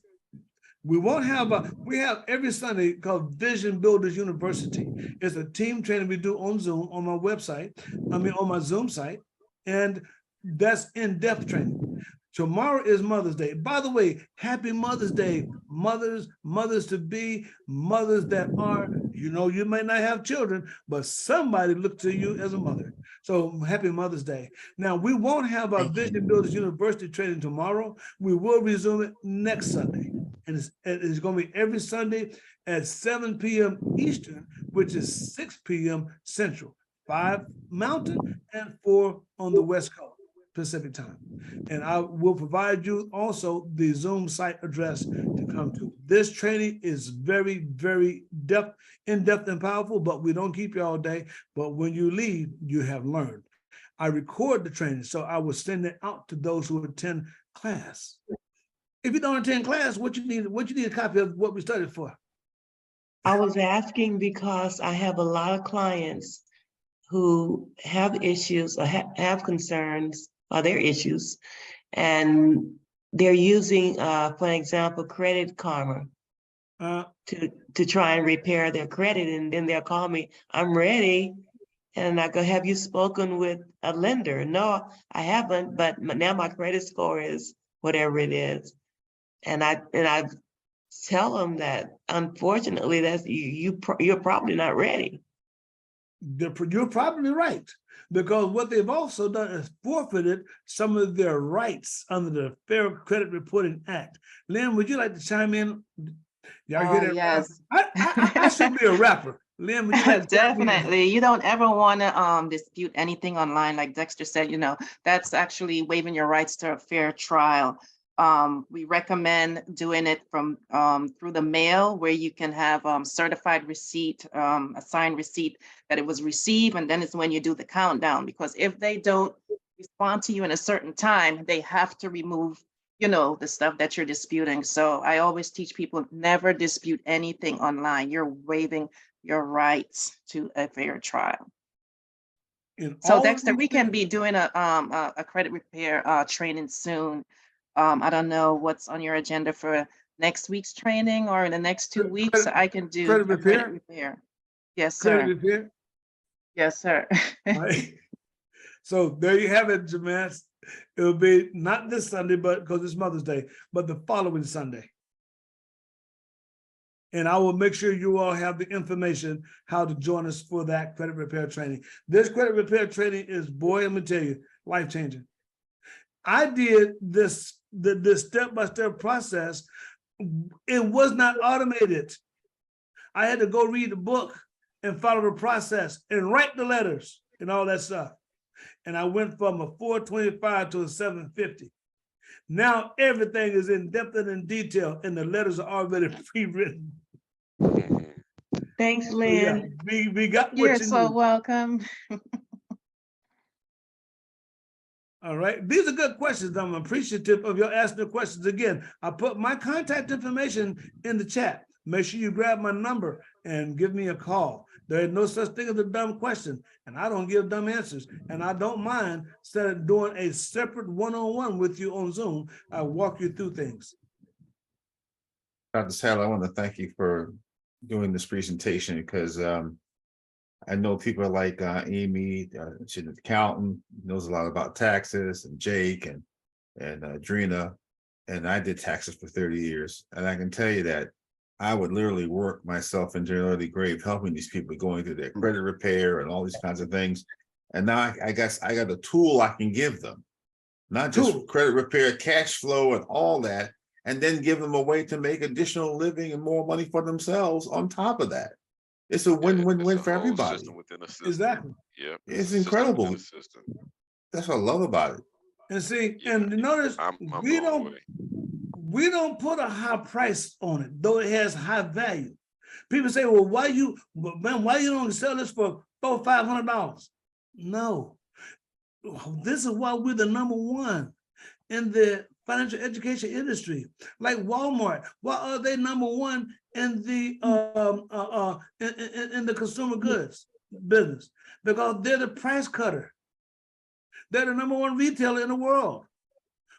S2: We won't have we have every Sunday called Vision Builders University. It's a team training we do on Zoom on my website, on my Zoom site, and that's in-depth training. Tomorrow is Mother's Day. By the way, happy Mother's Day, mothers to be, mothers that are, you may not have children, but somebody look to you as a mother. So happy Mother's Day. Now, we won't have our Vision Builders University training tomorrow. We will resume it next Sunday. And it's going to be every Sunday at 7 p.m. Eastern, which is 6 p.m. Central, 5 Mountain and 4 on the West Coast. Pacific time. And I will provide you also the Zoom site address to come to. This training is very, very in-depth and powerful, but we don't keep you all day. But when you leave, you have learned. I record the training, so I will send it out to those who attend class. If you don't attend class, what you need a copy of what we studied for?
S6: I was asking because I have a lot of clients who have issues or have concerns or their issues, and they're using, for example, Credit Karma to try and repair their credit, and then they'll call me, I'm ready. And I go, have you spoken with a lender? No, I haven't, but now my credit score is whatever it is. And I tell them that unfortunately that's you're probably not ready.
S2: You're probably right, because what they've also done is forfeited some of their rights under the Fair Credit Reporting Act. Lynn, would you like to chime in? Y'all hear that?
S7: Yes.
S2: I should be a rapper. Lynn, would you like to
S7: Definitely. You don't ever want to dispute anything online. Like Dexter said, that's actually waiving your rights to a fair trial. We recommend doing it from through the mail, where you can have certified receipt, a signed receipt that it was received, and then it's when you do the countdown, because if they don't respond to you in a certain time, they have to remove the stuff that you're disputing. So I always teach people, never dispute anything online. You're waiving your rights to a fair trial. So Dexter, we can be doing a credit repair training soon. I don't know what's on your agenda for next week's training or in the next 2 weeks. I can do
S2: credit repair.
S7: Credit repair. Yes, sir.
S2: Credit repair.
S7: Yes, sir.
S2: Right. So there you have it, Jamance. It'll be not this Sunday, but because it's Mother's Day, but the following Sunday. And I will make sure you all have the information how to join us for that credit repair training. This credit repair training is, boy, I'm gonna tell you, life-changing. I did this step-by-step process. It was not automated. I had to go read the book and follow the process and write the letters and all that stuff. And I went from a 425 to a 750. Now everything is in depth and in detail, and the letters are already pre-written.
S6: Thanks, Lynn.
S2: So yeah, we got what
S7: You're
S2: you
S7: so
S2: need.
S7: welcome.
S2: All right, these are good questions. I'm appreciative of your asking the questions again. I put my contact information in the chat. Make sure you grab my number and give me a call. There is no such thing as a dumb question, and I don't give dumb answers. And I don't mind doing a separate one-on-one with you on Zoom. I walk you through things.
S4: Dr. Sadler, I want to thank you for doing this presentation, because I know people like Amy, she's an accountant, knows a lot about taxes, and Jake and Drina, and I did taxes for 30 years. And I can tell you that I would literally work myself into an early grave helping these people going through their credit repair and all these kinds of things. And now I guess I got a tool I can give them, not just credit repair, cash flow and all that, and then give them a way to make additional living and more money for themselves on top of that. It's a win-win-win for everybody.
S2: Exactly.
S1: Yeah.
S4: It's incredible. That's what I love about it.
S2: And see, and notice we don't put a high price on it, though it has high value. People say, well, why you don't sell this for $400-500? No, this is why we're the #1 in the financial education industry. Like Walmart, why are they #1 in the in the consumer goods business? Because they're the price cutter. They're the #1 retailer in the world.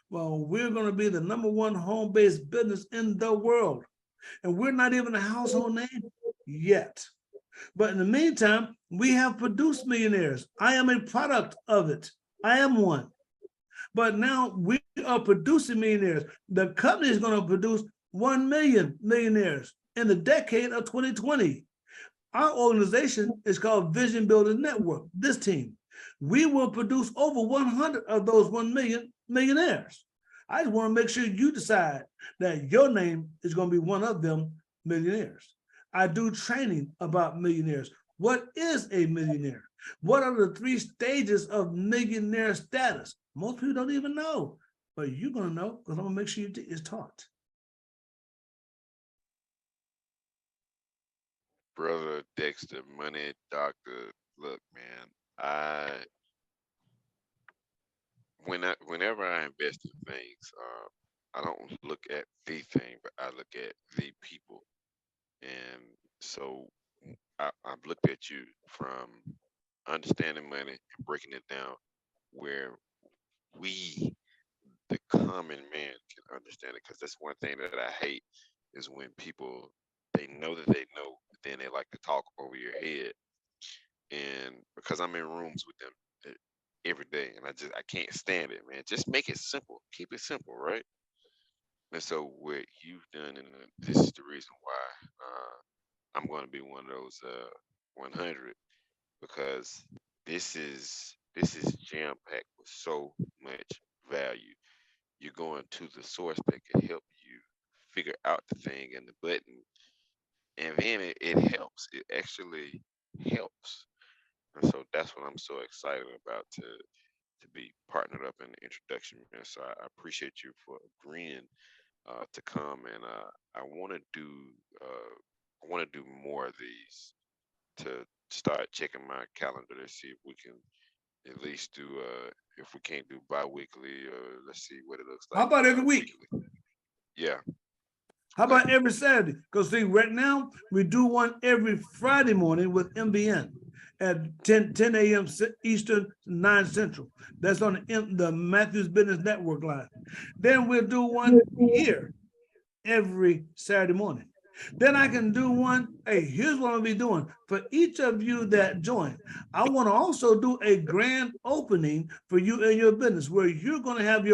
S2: Well, we're going to be the #1 home-based business in the world. And we're not even a household name yet. But in the meantime, we have produced millionaires. I am a product of it. I am one. But now we are producing millionaires. The company is going to produce 1 million millionaires in the decade of 2020. Our organization is called Vision Builders Network, this team. We will produce over 100 of those 1 million millionaires. I just want to make sure you decide that your name is going to be one of them millionaires. I do training about millionaires. What is a millionaire? What are the 3 stages of millionaire status? Most people don't even know, but you're going to know because I'm going to make sure it's taught.
S1: Brother Dexter, money doctor, look, man, whenever I invest in things, I don't look at the thing, but I look at the people. And so I've looked at you from understanding money and breaking it down where we, the common man, can understand it. Because that's one thing that I hate is when people, they know that they know, but then they like to talk over your head. And because I'm in rooms with them every day, and I can't stand it, man. Just make it simple. Keep it simple, right? And so what you've done, and this is the reason why I'm going to be one of those 100, because this is jam packed with so much value. You're going to the source that can help you figure out the thing and the button, and then it helps. It actually helps. And so that's what I'm so excited about, to be partnered up in the introduction. And so I appreciate you for agreeing to come, and I want to do more of these, to start checking my calendar to see if we can at least do if we can't do bi-weekly, let's see what it looks like.
S2: How about every week?
S1: Weekly. Yeah.
S2: How about every Saturday? Because see, right now we do one every Friday morning with MBN at 10 a.m. Eastern, 9 Central. That's on the Matthews Business Network line. Then we'll do one here every Saturday morning. Then I can do one. Hey, here's what I'll be doing for each of you that join. I want to also do a grand opening for you and your business, where you're going to have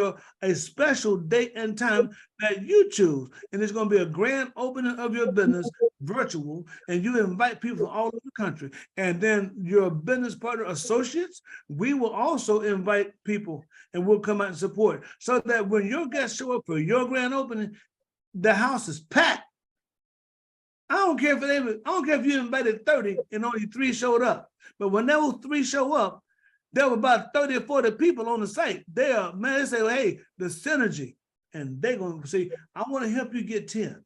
S2: a special date and time that you choose, and it's going to be a grand opening of your business, virtual, and you invite people from all over the country. And then your business partner associates, we will also invite people, and we'll come out and support, so that when your guests show up for your grand opening, the house is packed. I don't care if you invited 30 and only 3 showed up. But when those 3 show up, there were about 30 or 40 people on the site. They say, well, hey, the synergy. And they're going to see, I want to help you get 10.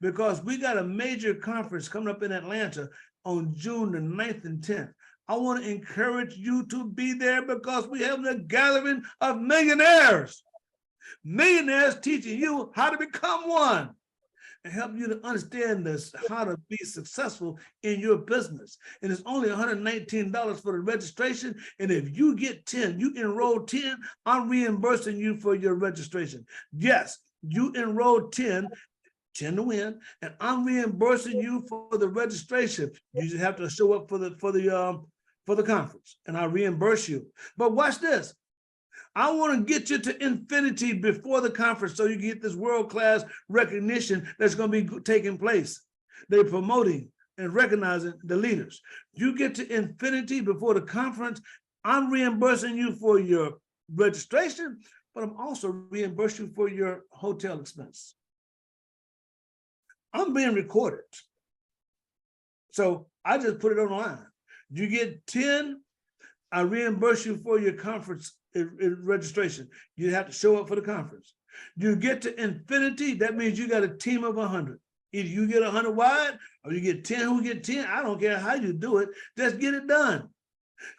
S2: Because we got a major conference coming up in Atlanta on June the 9th and 10th. I want to encourage you to be there, because we have a gathering of millionaires. Millionaires teaching you how to become one, and help you to understand this, how to be successful in your business. And it's only $119 for the registration. And if you get 10, you enroll 10, I'm reimbursing you for your registration. Yes, you enroll 10 to win, and I'm reimbursing you for the registration. You just have to show up for the conference, and I reimburse you. But watch this. I want to get you to infinity before the conference, so you can get this world-class recognition that's going to be taking place. They're promoting and recognizing the leaders. You get to infinity before the conference, I'm reimbursing you for your registration, but I'm also reimbursing you for your hotel expense. I'm being recorded. So I just put it online. You get 10, I reimburse you for your conference registration. You have to show up for the conference. You get to infinity, that means you got a team of 100. Either you get 100 wide, or you get 10 who get 10. I don't care how you do it, just get it done.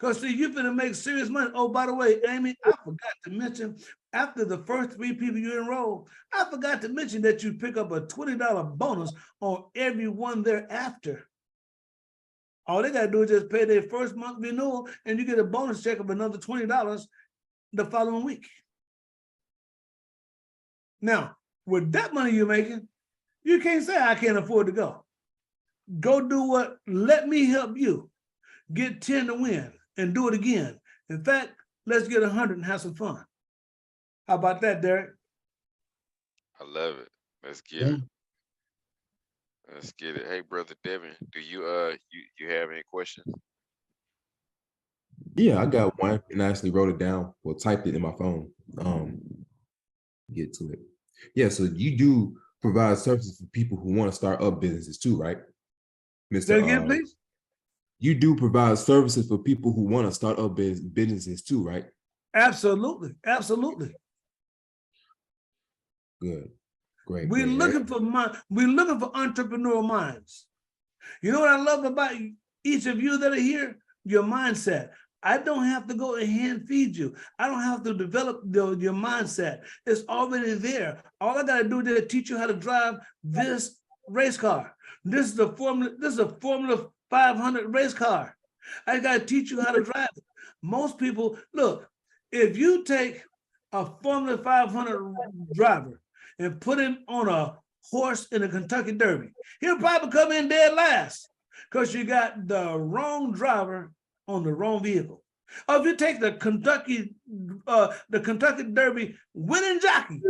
S2: Because see, you're gonna make serious money. Oh, by the way, Amy, I forgot to mention, after the first 3 people you enroll, I forgot to mention that you pick up a $20 bonus on every one thereafter. All they gotta do is just pay their first month renewal, and you get a bonus check of another $20 the following week. Now, with that money you're making, you can't say I can't afford to go. Go do what, let me help you get 10 to win and do it again. In fact, let's get 100 and have some fun. How about that, Derek?
S1: I love it. Let's get
S3: Yeah.
S1: it. Let's get it. Hey, brother Devin, do you you have any questions?
S13: Yeah, I got one and I actually wrote it down or typed it in my phone. Get to it. Yeah, so you do provide services for people who want to start up businesses too, right?
S2: Say it again, please.
S13: You do provide services for people who want to start up businesses too, right?
S2: Absolutely, absolutely.
S13: Good. Great.
S2: We're
S13: great.
S2: looking for entrepreneurial minds. You know what I love about each of you that are here? Your mindset. I don't have to go and hand feed you. I don't have to develop your mindset. It's already there. All I gotta do is teach you how to drive this race car. This is a Formula 500 race car. I gotta teach you how to drive it. Most people, look, if you take a Formula 500 driver and put him on a horse in a Kentucky Derby, he'll probably come in dead last because you got the wrong driver on the wrong vehicle. Or if you take the Kentucky Derby winning jockey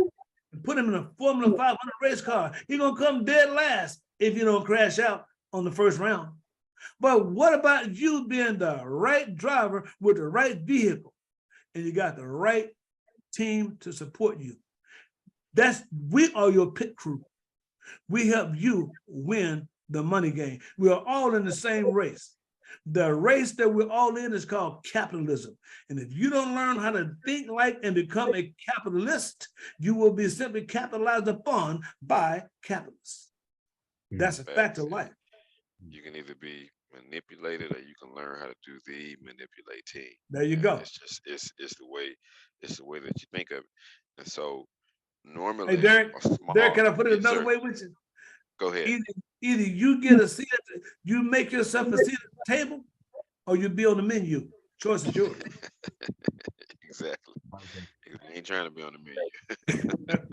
S2: and put him in a Formula 500 race car, he's gonna come dead last if you don't crash out on the first round. But what about you being the right driver with the right vehicle and you got the right team to support you? We are your pit crew. We help you win the money game. We are all in the same race. The race that we're all in is called capitalism. And if you don't learn how to think like and become a capitalist, you will be simply capitalized upon by capitalists. That's a fact of life.
S1: You can either be manipulated or you can learn how to do the manipulating.
S2: There you go.
S1: It's just it's the way that you think of it. And so normally,
S2: Hey, Derek, can I put it
S1: Yes,
S2: another
S1: sir.
S2: way with you?
S1: Go ahead.
S2: Either you get a seat, you make yourself a seat at the table, or you be on the menu. Choice is yours.
S1: Exactly. You ain't trying to be on the menu.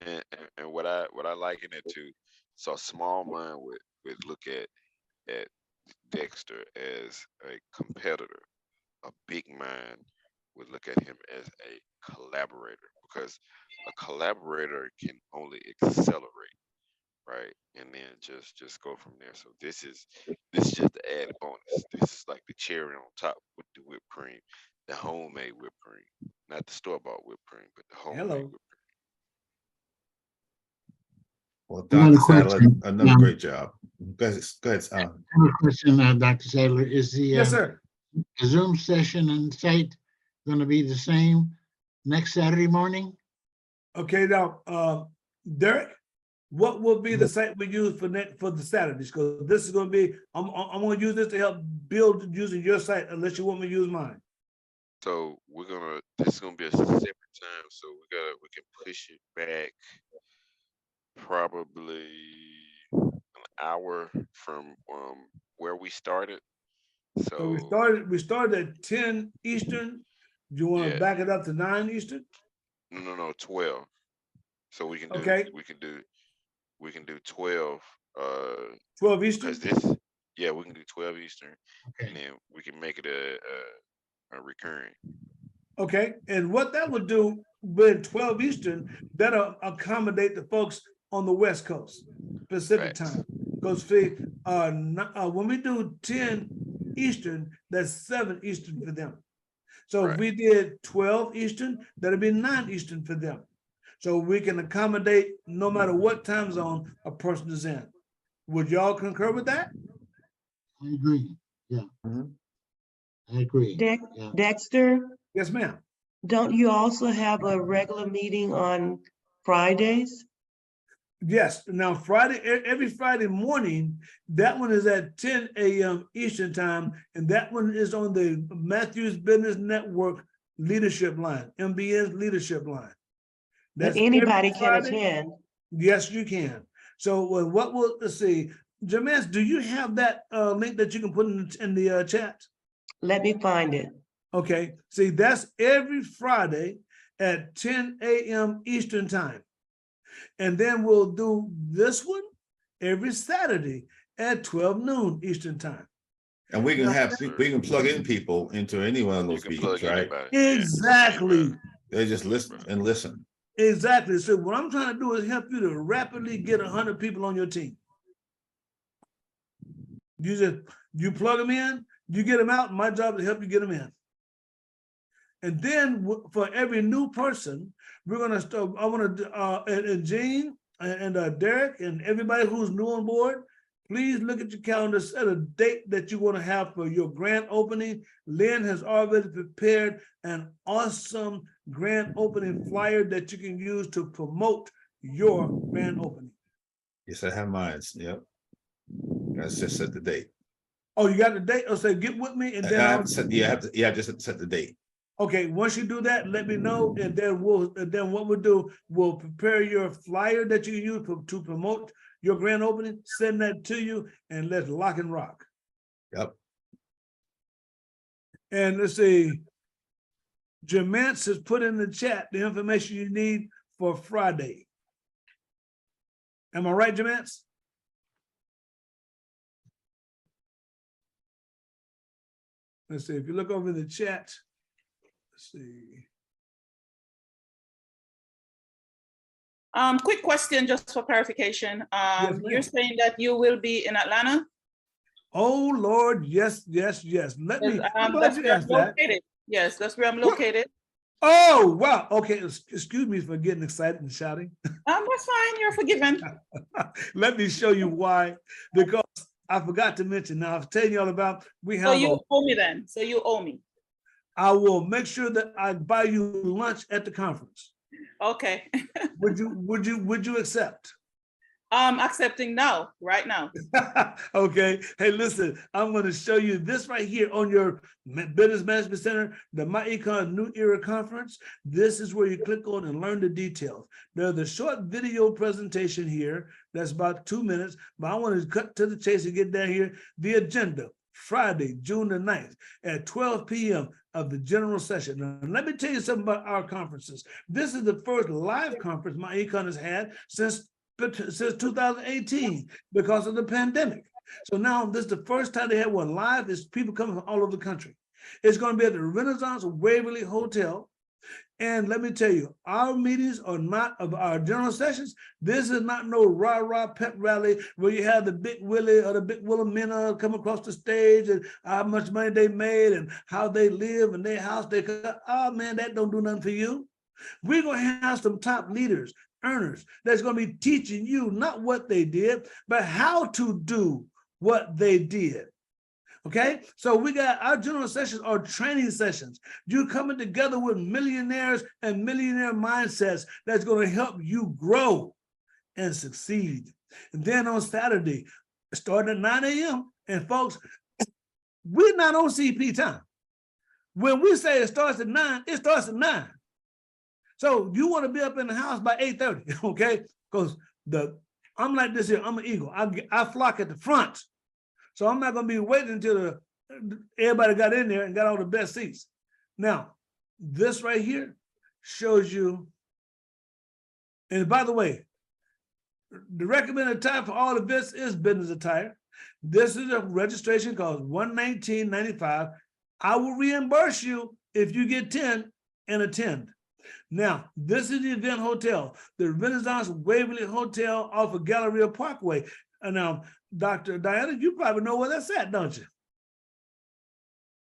S1: and what I like in it too, so a small mind would look at Dexter as a competitor. A big mind would look at him as a collaborator, because a collaborator can only accelerate, right? And then just go from there. So this is just the added bonus. This is like the cherry on top with the whipped cream, the homemade whipped cream, not the store-bought whipped cream, but the homemade
S2: Hello.
S1: whipped cream.
S4: Well,
S3: Another
S4: Dr. Sadler,
S3: question.
S4: another great job. Go ahead.
S3: Another question, Dr. Sadler, is the
S2: Yes, sir.
S3: Zoom session and site going to be the same next Saturday morning?
S2: Okay, now, Derek, what will be the site we use for the Saturdays? Because this is going to be, I'm going to use this to help build using your site, unless you want me to use mine.
S1: So this is gonna be a separate time. So we can push it back probably an hour from where we started.
S2: So we
S1: So
S2: started at 10 Eastern. Do you want to
S1: yeah,
S2: back it up to 9 Eastern?
S1: no, 12. So we can do
S2: Okay.
S1: we can do 12
S2: 12 Eastern?
S1: because we can do 12 Eastern,
S3: Okay.
S1: and then we can make it a recurring.
S2: Okay, and what that would do with 12 Eastern, that'll accommodate the folks on the West Coast, Pacific
S1: Facts.
S2: time. Because when we do 10 Eastern, that's 7 Eastern for them. So if
S1: Right.
S2: we did 12 Eastern, that'd be 9 Eastern for them. So we can accommodate no matter what time zone a person is in. Would y'all concur with that?
S3: I agree. Yeah.
S4: Mhm.
S3: I agree. Yeah.
S6: Dexter,
S2: Yes, ma'am.
S6: don't you also have a regular meeting on Fridays?
S2: Yes, now every Friday morning, that one is at 10 a.m. Eastern time, and that one is on the Matthews Business Network leadership line, MBN's leadership line.
S6: But
S2: That's every
S6: anybody can
S2: Friday.
S6: attend.
S2: Yes, you can. So let's see, James, do you have that link that you can put in the chat?
S6: Let me find it.
S2: Okay, see, that's every Friday at 10 a.m. Eastern time. And then we'll do this one every Saturday at 12 noon Eastern time.
S4: And we can plug in people into any one of
S1: You
S4: those
S1: can
S4: meetings,
S1: plug
S4: right?
S1: anybody. Yeah,
S2: Exactly.
S4: They just listen and listen.
S2: Exactly. So what I'm trying to do is help you to rapidly get 100 people on your team. You plug them in, you get them out. My job is to help you get them in. And then for every new person, we're gonna start. I want to and Gene and Derek and everybody who's new on board. Please look at your calendar, set a date that you want to have for your grand opening. Lynn has already prepared an awesome grand opening flyer that you can use to promote your grand opening.
S4: Yes, I have mine. Yep. I just set the date.
S2: Oh, you got the date? Oh, so get with me and then
S4: I have to set, just set the date.
S2: Okay, once you do that, let me know, and then what we'll do, we'll prepare your flyer that you use to promote your grand opening, send that to you, and let's lock and rock.
S4: Yep.
S2: And let's see, Jermance has put in the chat the information you need for Friday. Am I right, Jermance? Let's see, if you look over the chat, let's see.
S10: Quick question, just for clarification.
S2: Yes,
S10: You're saying that you will be in Atlanta?
S2: Oh, Lord, yes, yes, yes. Let me, I'm glad
S10: That's
S2: you
S10: where I'm
S2: asked that.
S10: located. Yes, that's where I'm located.
S2: Oh, wow. Okay, excuse me for getting excited and shouting.
S10: That's fine, you're forgiven.
S2: Let me show you why. Because I forgot to mention, now I was telling you all about, we
S10: So
S2: have
S10: you owe me then, so you owe me.
S2: I will make sure that I buy you lunch at the conference.
S10: Okay.
S2: Would you accept?
S10: I'm accepting now, right now.
S2: Okay. Hey, listen, I'm going to show you this right here on your Business Management Center, the MyEcon New Era Conference. This is where you click on and learn the details. There's a short video presentation here that's about 2 minutes, but I want to cut to the chase and get down here. The agenda, Friday, June the 9th at 12 p.m. of the general session. Now, let me tell you something about our conferences. This is the first live conference MyEcon has had since 2018 because of the pandemic. So now this is the first time they had one live. There's people coming from all over the country. It's going to be at the Renaissance Waverly Hotel. And let me tell you, our meetings are not of our general sessions. This is not no rah-rah pep rally where you have the big Willie or the big Wilhelmina come across the stage and how much money they made and how they live and their house. Oh man, that don't do nothing for you. We're going to have some top leaders, earners, that's going to be teaching you not what they did, but how to do what they did. Okay, so we got our general sessions are training sessions. You're coming together with millionaires and millionaire mindsets that's going to help you grow and succeed. And then on Saturday, starting at 9 a.m. And folks, we're not on CP time. When we say it starts at 9, it starts at 9. So you want to be up in the house by 8:30, okay? Because I'm like this here, I'm an eagle. I flock at the front. So I'm not going to be waiting until everybody got in there and got all the best seats. Now, this right here shows you, and by the way, the recommended time for all events is business attire. This is a registration cost $119.95. I will reimburse you if you get 10 and attend. Now, this is the event hotel, the Renaissance Waverly Hotel off of Galleria Parkway. And now, Dr. Diana, you probably know where that's at, don't you?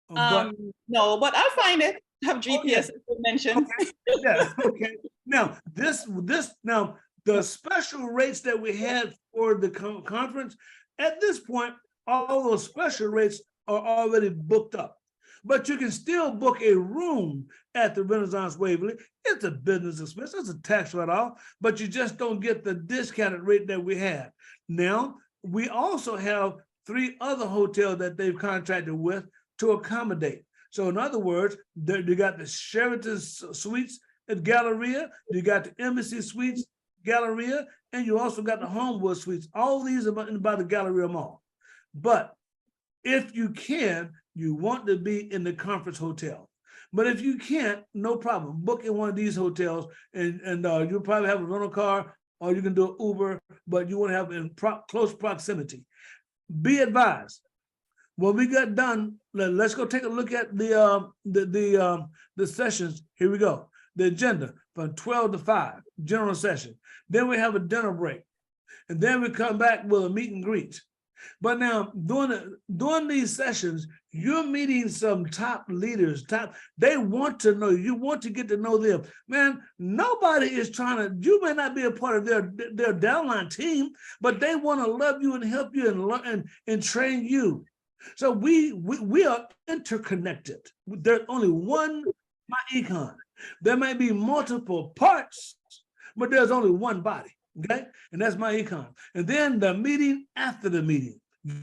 S10: No, but I'll find it. I have GPS mentioned.
S2: Okay. Yeah, okay. Now, now the special rates that we had for the conference, at this point, all those special rates are already booked up. But you can still book a room at the Renaissance Waverly. It's a business expense, it's a tax write-off, but you just don't get the discounted rate that we had. Now, we also have 3 other hotels that they've contracted with to accommodate. So in other words, you got the Sheraton Suites at Galleria, you got the Embassy Suites, Galleria, and you also got the Homewood Suites. All these are by the Galleria Mall. But if you can, you want to be in the conference hotel. But if you can't, no problem. Book in one of these hotels, and you'll probably have a rental car, or you can do an Uber, but you want to have in close proximity. Be advised. When we got done, let's go take a look at the sessions. Here we go. The agenda from 12 to 5, general session. Then we have a dinner break. And then we come back with a meet and greet. But now, during these sessions, you're meeting some top leaders. They want to know you. You want to get to know them. Man, nobody is trying to, you may not be a part of their downline team, but they want to love you and help you and learn and train you. So we are interconnected. There's only one MyEcon. There may be multiple parts, but there's only one body. Okay, and that's MyEcon. And then the meeting after the meeting,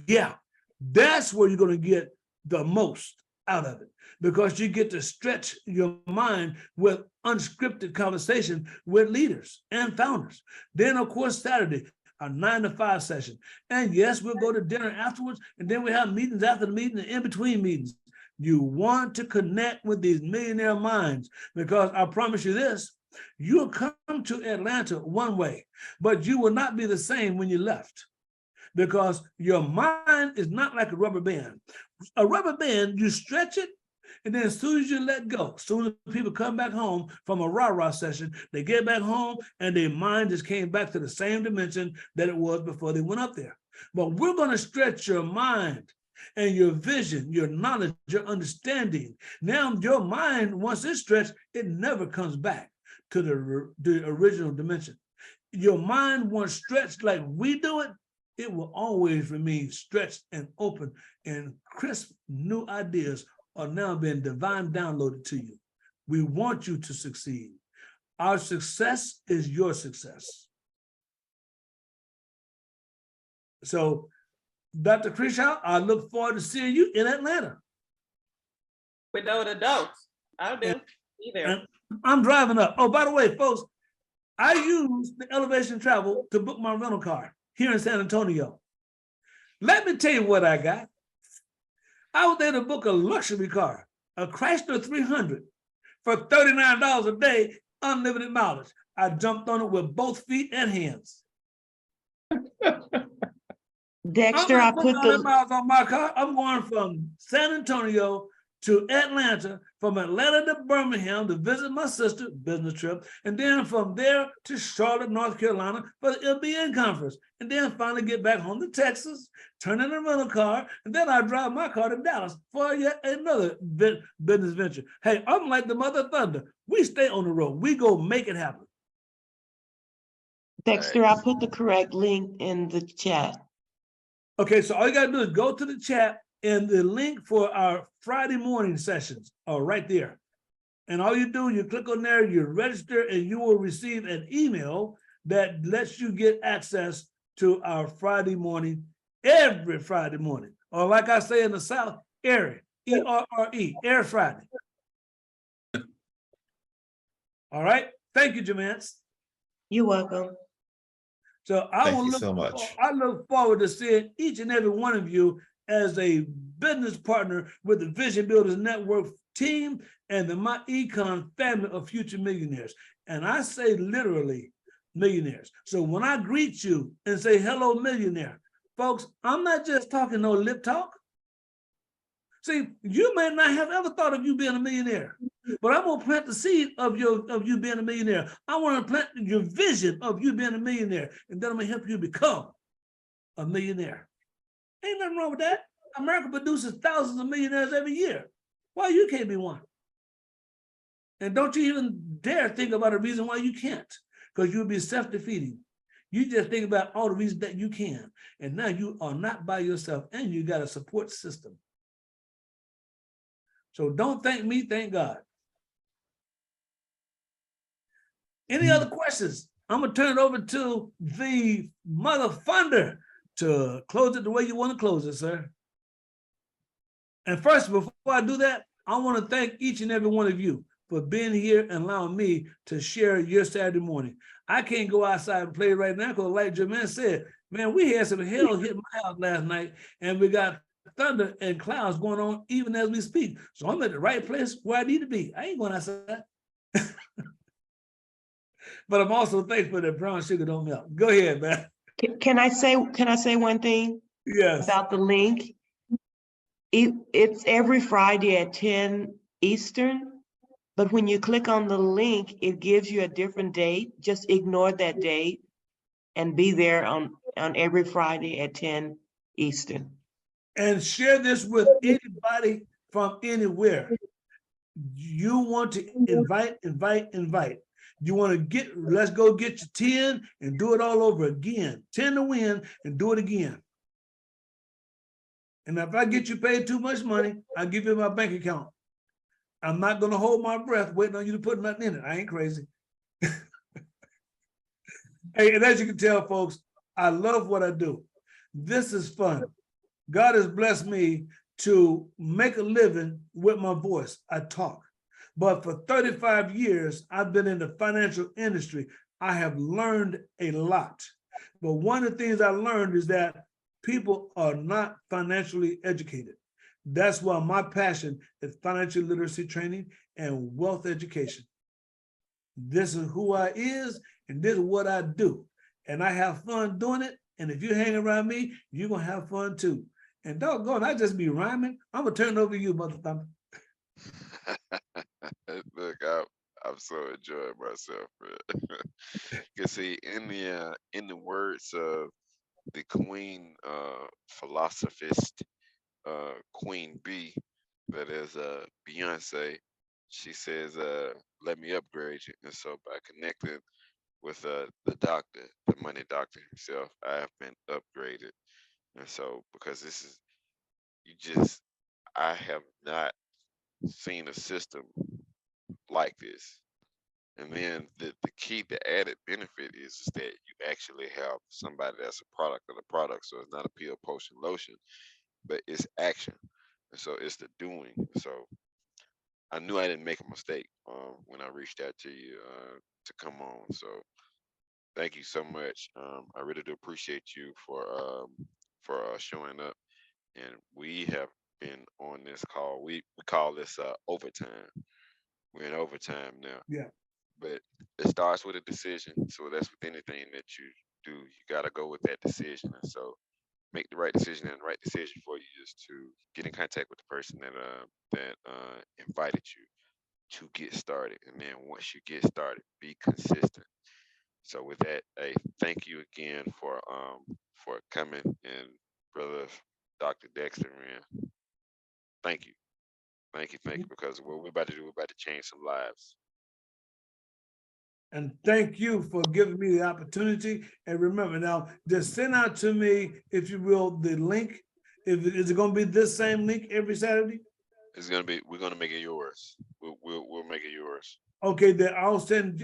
S2: yeah, that's where you're going to get the most out of it, because you get to stretch your mind with unscripted conversation with leaders and founders. Then, of course, Saturday, our 9 to 5 session. And yes, we'll go to dinner afterwards, and then we have meetings after the meeting and in between meetings. You want to connect with these millionaire minds, because I promise you this, you'll come to Atlanta one way, but you will not be the same when you left, because your mind is not like a rubber band. A rubber band, you stretch it, and then as soon as you let go, as soon as people come back home from a rah-rah session, they get back home and their mind just came back to the same dimension that it was before they went up there. But we're going to stretch your mind and your vision, your knowledge, your understanding. Now your mind, once it's stretched, it never comes back to the original dimension. Your mind, once stretched like we do it, it will always remain stretched and open, and crisp new ideas are now being divine downloaded to you. We want you to succeed. Our success is your success. So, Dr. Crishaw, I look forward to seeing you in Atlanta.
S10: Without a doubt, I'll be there.
S2: And I'm driving up. Oh, by the way, folks, I use the Elevation Travel to book my rental car here in San Antonio. Let me tell you what I got. I was there to book a luxury car, a Chrysler 300 for $39 a day, unlimited mileage. I jumped on it with both feet and hands.
S6: Dexter,
S2: I'm
S6: I put
S2: the
S6: the
S2: miles on my car. I'm going from San Antonio to Atlanta, from Atlanta to Birmingham to visit my sister, business trip, and then from there to Charlotte, North Carolina for the LBN conference, and then finally get back home to Texas, turn in a rental car, and then I drive my car to Dallas for yet another business venture. Hey, I'm like the mother thunder. We stay on the road. We go make it happen.
S6: Dexter, I put the correct link in the chat.
S2: Okay, so all you gotta do is go to the chat, and the link for our Friday morning sessions are right there. And all you do, you click on there, you register, and you will receive an email that lets you get access to our Friday morning, every Friday morning. Or like I say in the South, ERE, E-R-R-E, Air Friday. All right, thank you, Jamance.
S6: You're welcome.
S2: So I look forward to seeing each and every one of you as a business partner with the Vision Builders Network team and the MyEcon family of future millionaires. And I say literally millionaires. So when I greet you and say, hello, millionaire, folks, I'm not just talking no lip talk. See, you may not have ever thought of you being a millionaire, but I'm gonna plant the seed of you being a millionaire. I want to plant your vision of you being a millionaire, and then I'm gonna help you become a millionaire. Ain't nothing wrong with that. America produces thousands of millionaires every year. Why you can't be one? And don't you even dare think about a reason why you can't, because you'll be self-defeating. You just think about all the reasons that you can, and now you are not by yourself, and you got a support system. So don't thank me, thank God. Any other questions? I'm gonna turn it over to the mother funder to close it the way you want to close it, sir. And first, before I do that, I want to thank each and every one of you for being here and allowing me to share your Saturday morning. I can't go outside and play right now because like Jermaine said, man, we had some hell hit my house last night and we got thunder and clouds going on even as we speak. So I'm at the right place where I need to be. I ain't going outside. But I'm also thankful that brown sugar don't melt. Go ahead, man.
S6: Can I say one thing
S2: Yes.
S6: about the link? It's every Friday at 10 Eastern, but when you click on the link, it gives you a different date. Just ignore that date and be there on every Friday at 10 Eastern.
S2: And share this with anybody from anywhere. You want to invite. You want to let's go get your 10 and do it all over again. 10 to win and do it again. And if I get you paid too much money, I'll give you my bank account. I'm not going to hold my breath waiting on you to put nothing in it. I ain't crazy. Hey, and as you can tell, folks, I love what I do. This is fun. God has blessed me to make a living with my voice. I talk. But for 35 years, I've been in the financial industry. I have learned a lot. But one of the things I learned is that people are not financially educated. That's why my passion is financial literacy training and wealth education. This is who I is, and this is what I do. And I have fun doing it. And if you hang around me, you're going to have fun too. And doggone, I just be rhyming. I'm going to turn it over to you, Mother Thumper.
S1: Look, I'm so enjoying myself, bro. You see, in the words of the queen philosophist, Queen B, that is Beyonce, she says, let me upgrade you. And so by connecting with the doctor, the money doctor himself, I have been upgraded. And so because this is I have not seen a system like this. And then the key, the added benefit is that you actually have somebody that's a product of the product. So it's not a pill, potion, lotion, but it's action. And so it's the doing. So I knew I didn't make a mistake when I reached out to you to come on. So thank you so much. I really do appreciate you for showing up. And we have been on this call. We call this overtime. We're in overtime now.
S2: Yeah.
S1: But it starts with a decision. So that's with anything that you do. You got to go with that decision. And so make the right decision. And the right decision for you is to get in contact with the person that invited you to get started. And then once you get started, be consistent. So with that, hey, thank you again for coming, and brother Dr. Dexter, man. Thank you. Because what we're about to do, we're about to change some lives.
S2: And thank you for giving me the opportunity. And remember now, just send out to me, if you will, the link. Is it going to be this same link every Saturday?
S1: It's gonna be. We're gonna make it yours. We'll make it yours.
S2: Okay, then I'll send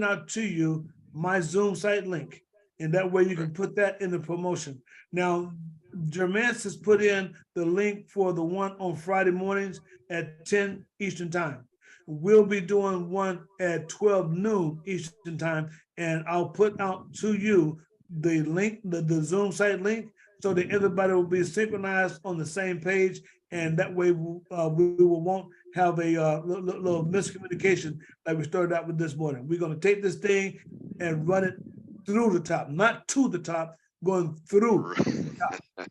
S2: out to you my Zoom site link, and that way you can put that in the promotion. Now, Jermance has put in the link for the one on Friday mornings at 10 Eastern time. We'll be doing one at 12 noon Eastern time, and I'll put out to you the link, the Zoom site link, so that everybody will be synchronized on the same page, and that way we won't have a little miscommunication like we started out with this morning. We're going to take this thing and run it through the top, not to the top, going through the top.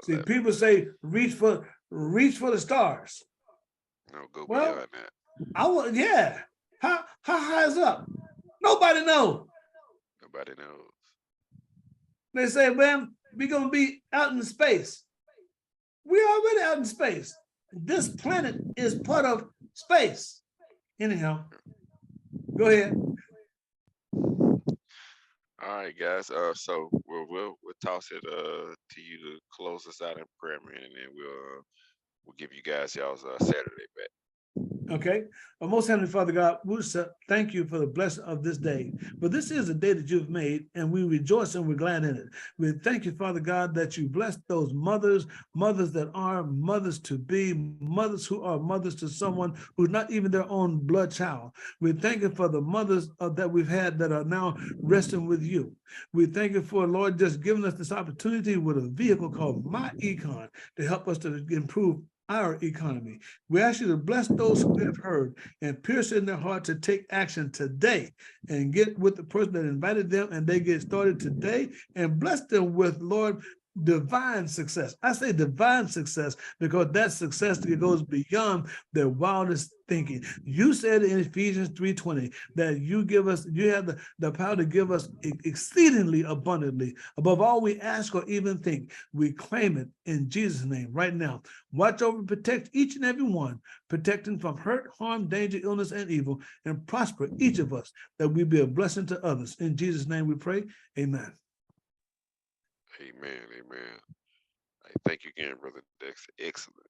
S2: See, people say reach for the stars.
S1: No, go
S2: Well,
S1: beyond that.
S2: Yeah. How high is up? Nobody knows.
S1: Nobody knows.
S2: They say, man, we're gonna be out in space. We're already out in space. This planet is part of space. Anyhow, go ahead.
S1: All right, guys. So we'll toss it to you to close us out in prayer, man, and then we'll give you guys y'all's Saturday back.
S2: Okay. Most Heavenly Father God, we thank you for the blessing of this day. But this is a day that you've made, and we rejoice and we're glad in it. We thank you, Father God, that you bless those mothers that are mothers to be, mothers who are mothers to someone who's not even their own blood child. We thank you for the mothers that we've had that are now resting with you. We thank you for, Lord, just giving us this opportunity with a vehicle called My Econ to help us to improve our economy. We ask you to bless those who have heard and pierce in their heart to take action today and get with the person that invited them and they get started today, and bless them with, Lord, divine success. I say divine success because that success that goes beyond their wildest thinking. You said in Ephesians 3:20 that you have the power to give us exceedingly abundantly above all we ask or even think. We claim it in Jesus' name right now. Watch over and protect each and every one, protecting from hurt, harm, danger, illness, and evil, and prosper each of us that we be a blessing to others. In Jesus' name we pray. Amen.
S1: Amen. Amen. Thank you again, Brother Dexter. Excellent.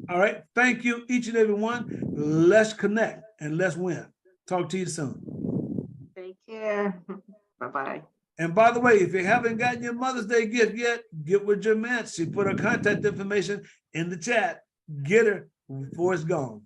S2: All right. Thank you, each and every one. Let's connect and let's win. Talk to you soon.
S7: Take care. Bye-bye.
S2: And by the way, if you haven't gotten your Mother's Day gift yet, get with your man. She put her contact information in the chat. Get her before it's gone.